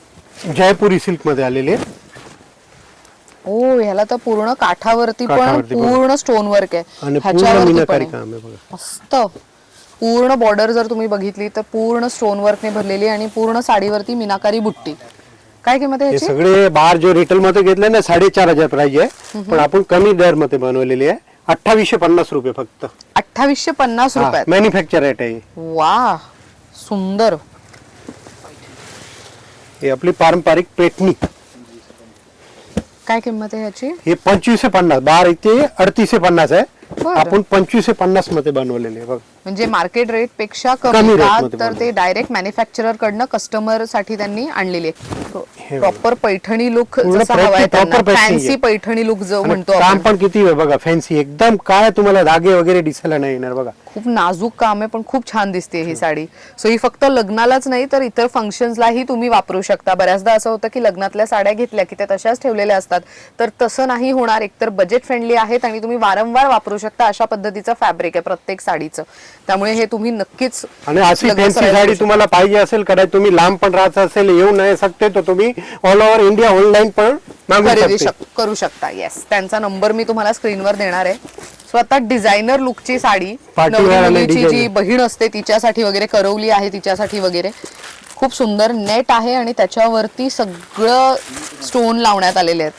जयपुरी सिल्क मध्ये आलेले
ओ ह्याला तर पूर्ण काठावरती पण
काठावरती पण.
पूर्ण स्टोन वर्क आहे.
आणि पूर्ण
ह्याच्यावरती पण
मीनाकारी
आहे.
काम आहे बघा.
मस्त. पूर्ण बॉर्डर जर तुम्ही बघितली तर पूर्ण स्टोन वर्कने भरलेली आणि पूर्ण साडीवरती मीनाकारी बुट्टी. काय किंमत आहे
हे
ह्याची?
सगळे बाहेर जो रिटेल मध्ये घेतले ना 4500 प्राइस आहे पण आपण कमी दर मध्ये बनवलेली आहे 2850 रुपये फक्त.
2850 रुपयात.
मॅन्युफॅक्चर रेट आहे.
वा. सुंदर.
हे आपली पारंपरिक पेटणी.
काय किंमत आहे ह्याची?
हे 2550 बाहेर इथे 3850 आहे.
बरं.
आपण 2550 मध्ये बनवलेले आहे बघ.
म्हणजे मार्केट रेट पेक्षा
कमी
कमी
rate
का
मध्ये
तर
बनवलं.
ते डायरेक्ट मॅन्युफॅक्चरर कडनं कस्टमर साठी त्यांनी आणलेली आहे.
हे
प्रॉपर पैठणी लुक
पूर्ण
जसा
पैठणी,
हवाय त्यांना
proper पैठणी
फॅन्सी
आहे.
पैठणी लुक जो
आणि
म्हणतो
काम
आपण
पण किती आहे बघा फॅन्सी एकदम काय तुम्हाला धागे वगैरे दिसायला नाही येणार बघा.
खूप नाजूक काम आहे पण खूप छान दिसते ही साडी. सो ही फक्त लग्नालाच नाही तर इतर फंक्शन्सलाही तुम्ही वापरू शकता. बऱ्याचदा असं होतं की लग्नातल्या साड्या घेतल्या की त्या तशाच ठेवलेल्या असतात तर तसं नाही होणार. एकतर बजेट फ्रेंडली आहेत आणि तुम्ही वारंवार वापरू शकता अशा पद्धतीचं फॅब्रिक आहे प्रत्येक साडीचं. त्यामुळे हे तुम्ही नक्कीच
आणि अशी
लग्न
फॅन्सी
सराईत
साडी
करू
तुम्हाला पाहिजे असेल कदाचित तुम्ही लांब पण राहत असेल येऊ नाही शकते तर तुम्ही ऑल ओव्हर इंडिया ऑनलाईन पण मागू
खरेदी
शकते.
करू शकता. येस. त्यांचा नंबर मी तुम्हाला स्क्रीनवर देणार आहे. सो आता डिझायनर लुकची साडी
Party
नवरी
wear आणि
मुलीची जी
designer.
बहीण असते तिच्यासाठी वगैरे करवली आहे तिच्यासाठी वगैरे खूप सुंदर नेट आहे आणि त्याच्यावरती सगळं स्टोन लावण्यात आलेले आहेत.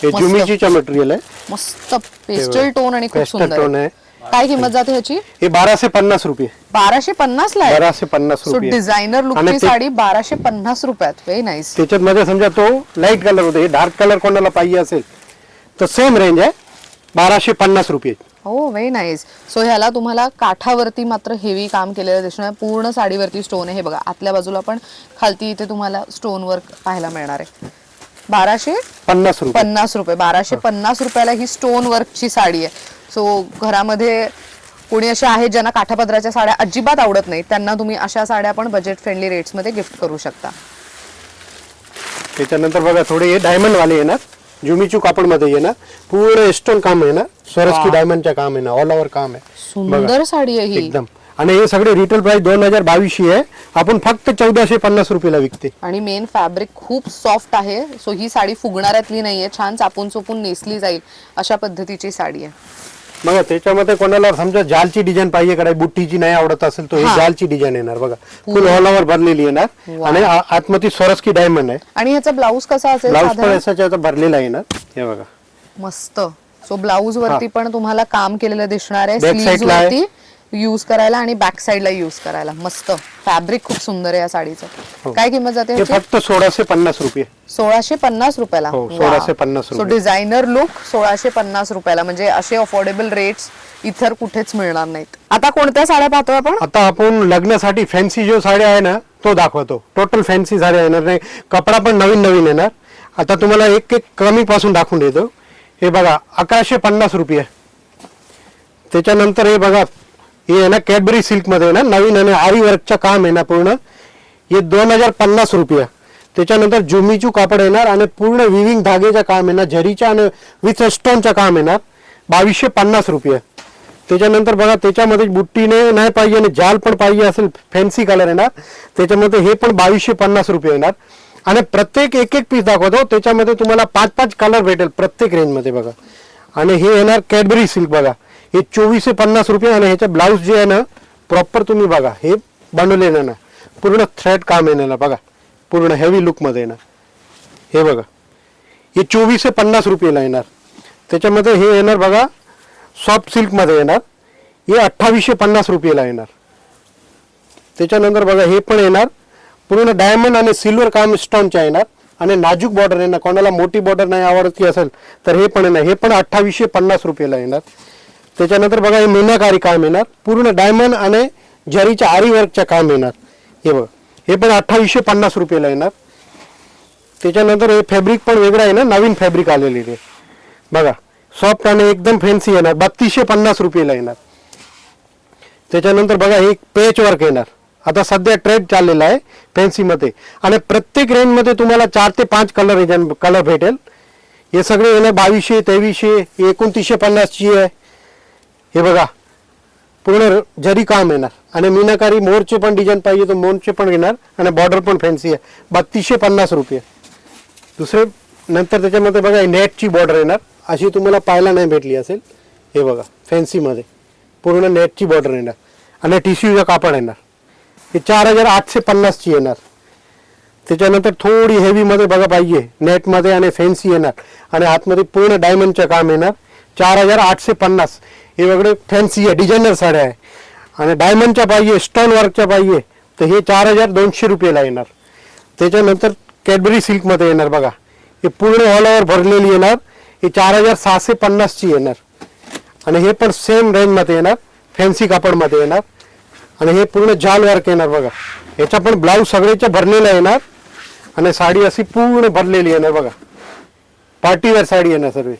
हे
मस्त.
जुमीचीचं मटेरियल आहे.
मस्त पेस्टल टोन आणि खूप
पेस्टल
सुंदर
टोन
आहे.
आहे.
काय किंमत जाते ह्याची?
हे 1250 रुपये.
1250 ला आहे.
1250
सो
रुपये.
डिझायनर
आणि
लुकची
ते-
साडी 1250 रुपयात. Very nice.
त्याच्यात मध्ये समजा तो लाईट कलर होते डार्क कलर कोणाला पाहिजे असेल तर सेम रेंज आहे 1250 रुपये.
हो व्हेरी नाईस. सो ह्याला तुम्हाला काठावरती मात्र हेवी काम केलेलं दिसणार. पूर्ण साडीवरती स्टोन आहे. हे बघा आतल्या बाजूला पण खालती इथे तुम्हाला स्टोन वर्क पाहायला मिळणार आहे. 1250
50 रुपये.
1250 रुपयाला ही स्टोन वर्कची साडी आहे. सो घरामध्ये कोणी अशा आहेत ज्यांना काठापदराच्या साड्या अजिबात आवडत नाहीत त्यांना तुम्ही अशा साड्या पण बजेट फ्रेंडली रेट्स मध्ये गिफ्ट करू शकता.
त्याच्यानंतर बघा थोडे हे डायमंड वाले येणार जुमीचू कापड मध्ये येणार, पूर्ण स्टोन काम आहे ना, स्वरस्की डायमंडच्या काम आहे ना, ऑल ओव्हर काम आहे.
सुंदर साडी आहे ही
एकदम. आणि हे सगळे रिटेल प्राइस 2022 आहे, आपण फक्त 1450 रुपयाला विकते.
आणि मेन फॅब्रिक खूप सॉफ्ट आहे. सो ही साडी फुगणाऱ्यातली नाहीये, छान चापून चोपून नेसली जाईल अशा पद्धतीची साडी आहे.
बघा त्याच्यामध्ये कोणाला समजा जालची डिझाईन पाहिजे कडे बुट्टीची नाही आवडत असेल तर हे जालची डिझाइन येणार बघा, फुल ऑल ओव्हर भरलेली येणार आणि आतमध्ये स्वरस्की डायमंड आहे.
आणि ह्याचा ब्लाऊज कसा असेल?
ब्लाऊज पण याचा भरलेला येणार, हे बघा
मस्त. सो ब्लाऊज वरती पण तुम्हाला काम केलेलं दिसणार आहे,
Back
स्लीव्ज
side ला आहे.
वरती यूज करायला आणि बॅक साइडला यूज करायला. मस्त फॅब्रिक खूप सुंदर आहे या साडीचं. काय किंमत जाते
हे
ह्याची?
फक्त 1650 रुपये.
1650 रुपयाला.
हो, 1650
सो
रुपये.
डिझायनर लुक 1650 रुपयाला, म्हणजे असे अफोर्डेबल रेट्स इतर कुठेच मिळणार नाहीत. आता कोणत्या साड्या पाहतोय आपण?
आता आपण लग्नासाठी फॅन्सी जो साड्या आहे ना तो दाखवतो. टोटल फॅन्सी साड्या येणार नाही, कपडा पण नवीन नवीन येणार. आता तुम्हाला एक एक कमी पासून दाखवून देतो. हे बघा 1150 रुपये. त्याच्यानंतर हे बघा, हे आहे ना कॅडबरी सिल्क मध्ये ना नवीन आणि आरी वर्कचं काम आहे ना पूर्ण, हे 2050 रुपये. त्याच्यानंतर जुमीचू कापड येणार आणि पूर्ण विविंग धागेचं काम आहे ना, झरीच्या आणि विथ स्टोनचं काम येणार, 2250 रुपये. त्याच्यानंतर बघा त्याच्यामध्ये बुट्टीने नाही पाहिजे आणि जाल पण पाहिजे असेल, फॅन्सी कलर येणार, त्याच्यामध्ये हे पण 2250 रुपये येणार. आणि प्रत्येक एक एक पीस दाखवतो, त्याच्यामध्ये तुम्हाला 5-5 कलर भेटेल प्रत्येक रेंजमध्ये बघा. आणि हे येणार कॅडबरी सिल्क बघा, हे 2450 रुपये. आणि ह्याचा ब्लाऊज जे आहे ना प्रॉपर तुम्ही बघा, हे बनवलेलं ना पूर्ण थ्रेड काम येणार बघा, पूर्ण हेवी लुक मध्ये येणार. हे बघा हे 2450 रुपयाला येणार. त्याच्यामध्ये हे येणार बघा सॉफ्ट सिल्क मध्ये येणार, हे 2850 रुपयाला येणार. त्याच्यानंतर बघा हे पण येणार पूर्ण डायमंड आणि सिल्वर काम स्टोनच्या येणार आणि नाजूक बॉर्डर येणार. कोणाला मोठी बॉर्डर नाही आवडती असेल तर हे पण येणार, हे पण 2850 रुपयाला येणार. त्याच्यानंतर बघा हे मीनाकारी काम येणार, पूर्ण डायमंड आणि जरीच्या आरी वर्कचं काम येणार. हे बघा हे पण 2850 रुपयाला येणार. त्याच्यानंतर हे फॅब्रिक पण वेगळं आहे ना, नवीन फॅब्रिक आलेले आहे बघा, सॉफ्ट आणि एकदम फॅन्सी येणार, 3250 रुपयाला येणार. त्याच्यानंतर बघा हे पेच वर्क येणार, आता सध्या ट्रेंड चाललेला आहे फॅन्सी मध्ये. आणि प्रत्येक रेंज मध्ये तुम्हाला 4 ते 5 कलर भेटेल. हे सगळे येणार 2200, 2300, 2950 ची आहे. हे बघा पूर्ण जरी काम येणार आणि मीनाकारी मोरचे पण डिझाईन पाहिजे तर मोरचे पण येणार आणि बॉर्डर पण फॅन्सी आहे, 3250 रुपये. दुसरे नंतर त्याच्यामध्ये बघा नेटची बॉर्डर येणार, अशी तुम्हाला पाहायला नाही भेटली असेल. हे बघा फॅन्सी मध्ये पूर्ण नेटची बॉर्डर येणार आणि टिश्यूचं कापड येणार, हे 4850 ची येणार. त्याच्यानंतर थोडी हेवी मध्ये बघा पाहिजे नेट मध्ये आणि फॅन्सी येणार आणि आतमध्ये पूर्ण डायमंडचं काम येणार, 4850. हे वेगळे फॅन्सी आहे, डिझायनर साड्या आहे. आणि डायमंडच्या पाहिजे, स्टोन वर्कच्या पाहिजे तर हे 4200 रुपयाला येणार. त्याच्यानंतर कॅडबरी सिल्क मध्ये येणार बघा, हे पूर्ण ऑल ओव्हर भरलेली येणार, हे 4650 ची येणार. आणि हे पण सेम रेंज मध्ये येणार, फॅन्सी कापड मध्ये येणार. आणि हे पूर्ण जाल वर्क येणार बघा, याचा पण ब्लाऊज सगळ्याच्या भरलेला येणार आणि साडी अशी पूर्ण भरलेली येणार बघा, पार्टीवेअर साडी येणार सर्व.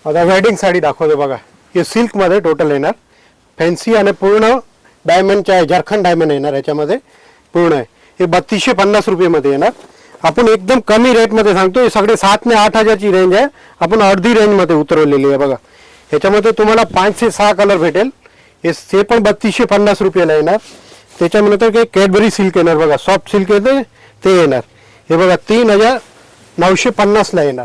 आता वेडिंग साडी दाखवतो बघा, हे सिल्क मध्ये टोटल येणार, फॅन्सी आणि पूर्ण डायमंडच्या आहे, झारखंड डायमंड येणार याच्यामध्ये पूर्ण आहे. हे 3250 रुपये मध्ये येणार. आपण एकदम कमी रेट मध्ये सांगतो, हे सगळे 7 ते 8000 ची रेंज आहे, आपण अर्धी रेंज मध्ये उतरवलेली आहे बघा. ह्याच्यामध्ये तुम्हाला 5 ते 6 कलर भेटेल. हे पण 3250 रुपयाला येणार. त्याच्यानंतर काही कॅडबरी सिल्क येणार बघा, सॉफ्ट सिल्क येते ते येणार, हे बघा 3950 ला येणार.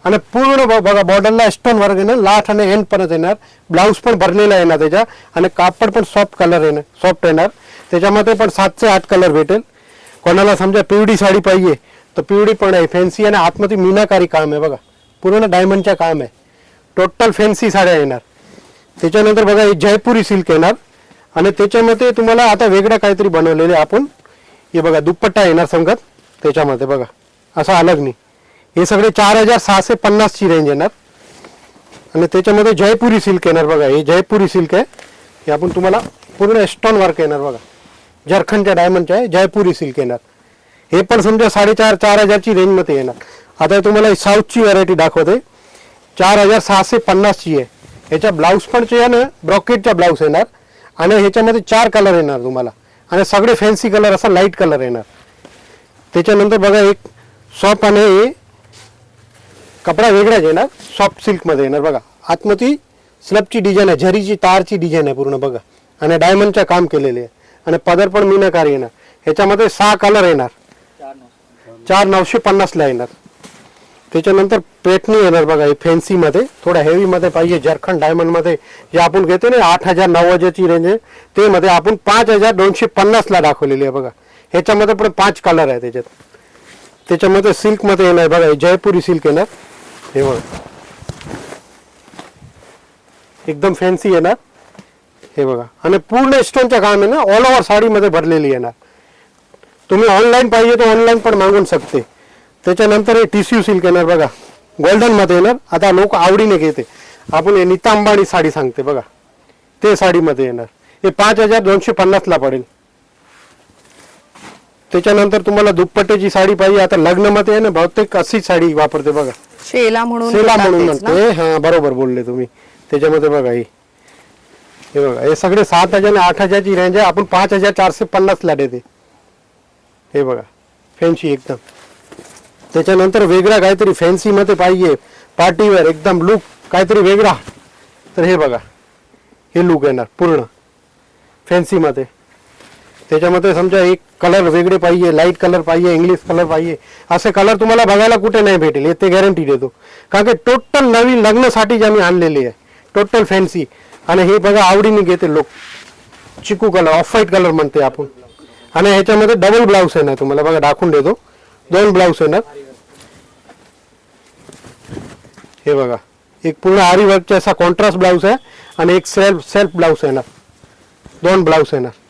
आणि पूर्ण बघा बॉर्डरला स्टोन वर्क येणार, लाट आणि एंड परत येणार, ब्लाऊज पण भरलेला येणार त्याच्या आणि कापड पण सॉफ्ट कलर येणार, सॉफ्ट येणार. त्याच्यामध्ये पण 7 ते 8 कलर भेटेल. कोणाला समजा पिवळी साडी पाहिजे तर पिवळी पण आहे, फॅन्सी आणि आतमध्ये मीनाकारी काम आहे बघा, पूर्ण डायमंडच्या काम आहे, टोटल फॅन्सी साड्या येणार. त्याच्यानंतर बघा हे जयपुरी सिल्क येणार आणि त्याच्यामध्ये तुम्हाला आता वेगळं काहीतरी बनवलेले आपण. हे बघा दुपट्टा येणार संगत त्याच्यामध्ये बघा, असं अलग नाही. हे सगळे 4650 ची रेंज येणार. आणि त्याच्यामध्ये जयपुरी सिल्क येणार बघा, हे जयपुरी सिल्क आहे, हे आपण तुम्हाला पूर्ण स्टोन वर्क येणार बघा, झारखंडच्या डायमंडच्या आहे, जयपुरी सिल्क येणार. हे पण समजा 4500-4000 ची रेंज मध्ये येणार. आता तुम्हाला साऊथची व्हरायटी दाखवते, 4650 ची आहे. ह्याच्या ब्लाऊज पण आहे ना ब्रॉकेटचा ब्लाऊज येणार आणि ह्याच्यामध्ये 4 कलर येणार तुम्हाला आणि सगळे फॅन्सी कलर, असा लाईट कलर येणार. त्याच्यानंतर बघा एक सॉफ्ट आणि कपडा वेगळाच येणार, सॉफ्ट सिल्क मध्ये येणार बघा. आतमध्ये स्लबची डिझाईन आहे, झरीची तारची डिझाईन आहे पूर्ण बघा, आणि डायमंडचं काम केलेले आहे, आणि पदर पण मीनाकारी येणार. ह्याच्यामध्ये 6 कलर येणार, 4,950 ला येणार. त्याच्यानंतर पेटणी येणार बघा, ही फॅन्सी मध्ये थोडा हेवी मध्ये पाहिजे, जरखंड डायमंड मध्ये जे आपण घेतो ना 8,000-9,000ची रेंज आहे, ते मध्ये आपण 5,250 ला दाखवलेली आहे बघा. ह्याच्यामध्ये पण 5 कलर आहे त्याच्यात. त्याच्यामध्ये सिल्क मध्ये येणार बघा, जयपुरी सिल्क येणार, हे बघा एकदम फॅन्सी येणार, हे बघा. आणि पूर्ण स्टोनचं काम आहे ना, ऑल ओव्हर साडीमध्ये भरलेली येणार. तुम्ही ऑनलाईन पाहिजे तर ऑनलाईन पण मागवू शकते. त्याच्यानंतर हे टिश्यू सिल्क येणार बघा, गोल्डन मध्ये येणार. आता लोक आवडीने घेते, आपण हे नीता अंबानी साडी सांगते बघा, ते साडीमध्ये येणार. हे 5,250 ला पडेल. त्याच्यानंतर तुम्हाला दुपट्ट्याची साडी पाहिजे, आता लग्नामध्ये आहे ना बहुतेक अशी साडी वापरते बघा,
शेला म्हणून
सेला म्हणून म्हणते. हा बरोबर बोलले तुम्ही. त्याच्यामध्ये बघा हे बघा, हे सगळे 7,000 आणि 8,000ची रेंज आहे, आपण 5,450 ला देते. हे बघा फॅन्सी एकदम. त्याच्यानंतर वेगळा काहीतरी फॅन्सी मध्ये पाहिजे, पार्टीवेअर एकदम लुक काहीतरी वेगळा, तर हे बघा हे लुक येणार पूर्ण फॅन्सी मध्ये. त्याच्यामध्ये समजा एक कलर वेगळे पाहिजे, लाईट कलर पाहिजे, इंग्लिश कलर पाहिजे, असे कलर तुम्हाला बघायला कुठे नाही भेटेल, हे ते गॅरंटी देतो. कारण की टोटल नवीन लग्नासाठी आम्ही आणलेली आहे, टोटल फॅन्सी. आणि हे बघा आवडीने घेते लोक, चिकू कलर, ऑफ व्हाईट कलर म्हणते आपण. आणि ह्याच्यामध्ये डबल ब्लाऊज येणार, तुम्हाला बघा दाखवून देतो, 2 ब्लाऊज येणार. हे बघा एक पूर्ण आरी वर्कचा असा कॉन्ट्रास्ट ब्लाऊज आहे, आणि एक सेल्फ ब्लाऊज येणार, 2 ब्लाऊज येणार.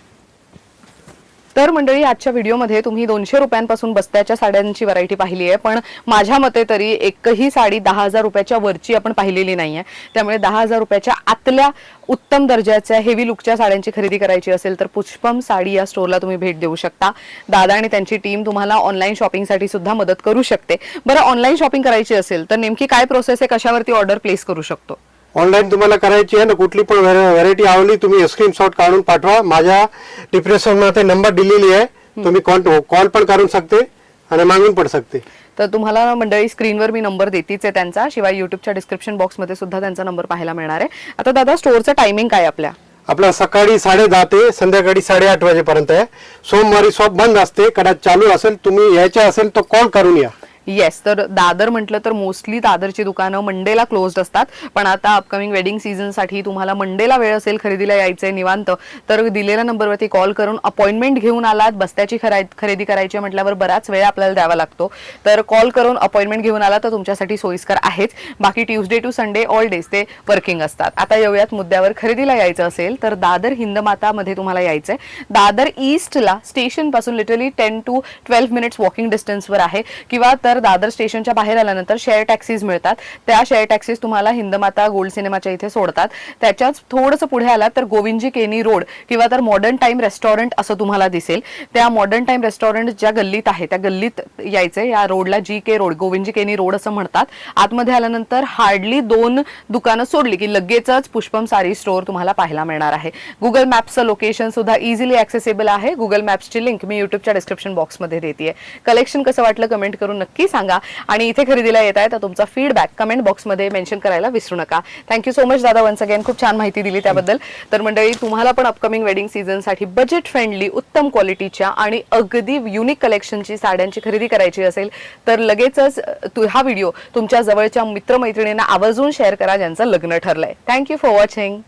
तर मंडळी आजच्या व्हिडिओमध्ये तुम्ही 200 रुपयांपासून बस्त्याच्या साड्यांची व्हरायटी पाहिली आहे, पण माझ्या मते तरी एकही साडी 10,000 रुपयाच्या वरची आपण पाहिलेली नाहीये. त्यामुळे 10,000 रुपयाच्या आतल्या उत्तम दर्जाच्या हेवी लुकच्या साड्यांची खरेदी करायची असेल तर पुष्पम साडी या स्टोअरला तुम्ही भेट देऊ शकता. दादा आणि त्यांची टीम तुम्हाला ऑनलाईन शॉपिंगसाठी सुद्धा मदत करू शकते. बरं, ऑनलाईन शॉपिंग करायची असेल तर नेमकी काय प्रोसेस आहे, कशावरती ऑर्डर प्लेस करू शकतो?
ऑनलाईन तुम्हाला करायची आहे ना, कुठली पण व्हरायटी आवडली तुम्ही स्क्रीनशॉट काढून पाठवा. माझ्या डिस्क्रिप्शन मध्ये नंबर दिलेली आहे, तुम्ही कॉल पण करू शकते आणि मागून पण शकते.
तर तुम्हाला मंडळी स्क्रीनवर मी नंबर देतीच आहे त्यांचा, शिवाय युट्यूबच्या डिस्क्रिप्शन बॉक्समध्ये सुद्धा त्यांचा नंबर पाहायला मिळणार आहे. आता दादा स्टोअरचं टायमिंग काय आपल्या
सकाळी 10:30 ते संध्याकाळी 8:30 वाजेपर्यंत आहे. सोमवारी शॉप बंद असते, कदाचित चालू असेल, तुम्ही यायचे असेल तर कॉल करून या.
येस, तर दादर म्हटलं तर मोस्टली दादरची दुकानं मंडेला क्लोज्ड असतात, पण आता अपकमिंग वेडिंग सीझनसाठी तुम्हाला मंडेला वेळ असेल, खरेदीला यायचंय निवांत, तर दिलेल्या नंबरवरती कॉल करून अपॉइंटमेंट घेऊन आलात. बस्त्याची खरेदी करायची म्हटल्यावर बराच वेळ आपल्याला द्यावा लागतो, तर कॉल करून अपॉइंटमेंट घेऊन आला तर तुमच्यासाठी सोयीस्कर आहेच. बाकी Tuesday to Sunday all days ते वर्किंग असतात. आता येऊयात मुद्द्यावर. खरेदीला यायचं असेल तर दादर हिंदमाता मध्ये तुम्हाला यायचंय. दादर ईस्टला स्टेशन पासून लिटरली 10 to 12 मिनिट्स वॉकिंग डिस्टन्सवर आहे, किंवा तर दादर स्टेशनच्या बाहेर आल्यानंतर शेअर टॅक्सीज मिळतात. त्या शेअर टॅक्सीज तुम्हाला हिंदमाता गोल्ड सिनेमाच्या इथे सोडतात. त्याच्याच थोडंसं पुढे आलात तर गोविंदजी केनी रोड किंवा तर मॉडर्न टाइम रेस्टॉरंट असं तुम्हाला दिसेल. त्या मॉडर्न टाइम रेस्टॉरंट ज्या गल्लीत आहे त्या गल्लीत यायचंय. या रोडला GK रोड, गोविंदजी केनी रोड असं म्हणतात. आतमध्ये आल्यानंतर हार्डली 2 दुकानं सोडली की लगेचच पुष्पम साडी स्टोअर तुम्हाला पाहायला मिळणार आहे. गुगल मॅप्सचं लोकेशन सुद्धा इझिली ऍक्सेसिबल आहे. गुगल मॅप्सची लिंक मी युट्यूबच्या डिस्क्रिप्शन बॉक्समध्ये देते. कलेक्शन कसं वाटलं कमेंट करून नक्की सांगा, आणि इथे खरेदीला येत आहे तर तुमचा फीडबॅक कमेंट बॉक्समध्ये मेन्शन करायला विसरू नका. थँक्यू सो मच दादा, वन्स अगेन खूप छान माहिती दिली त्याबद्दल. तर मंडळी, तुम्हाला पण अपकमिंग वेडिंग सीझनसाठी बजेट फ्रेंडली, उत्तम क्वालिटीच्या आणि अगदी युनिक कलेक्शनची साड्यांची खरेदी करायची असेल तर लगेचच हा व्हिडिओ तुमच्या जवळच्या मित्रमैत्रिणींना आवर्जून शेअर करा ज्यांचं लग्न ठरलंय. Thank you for watching.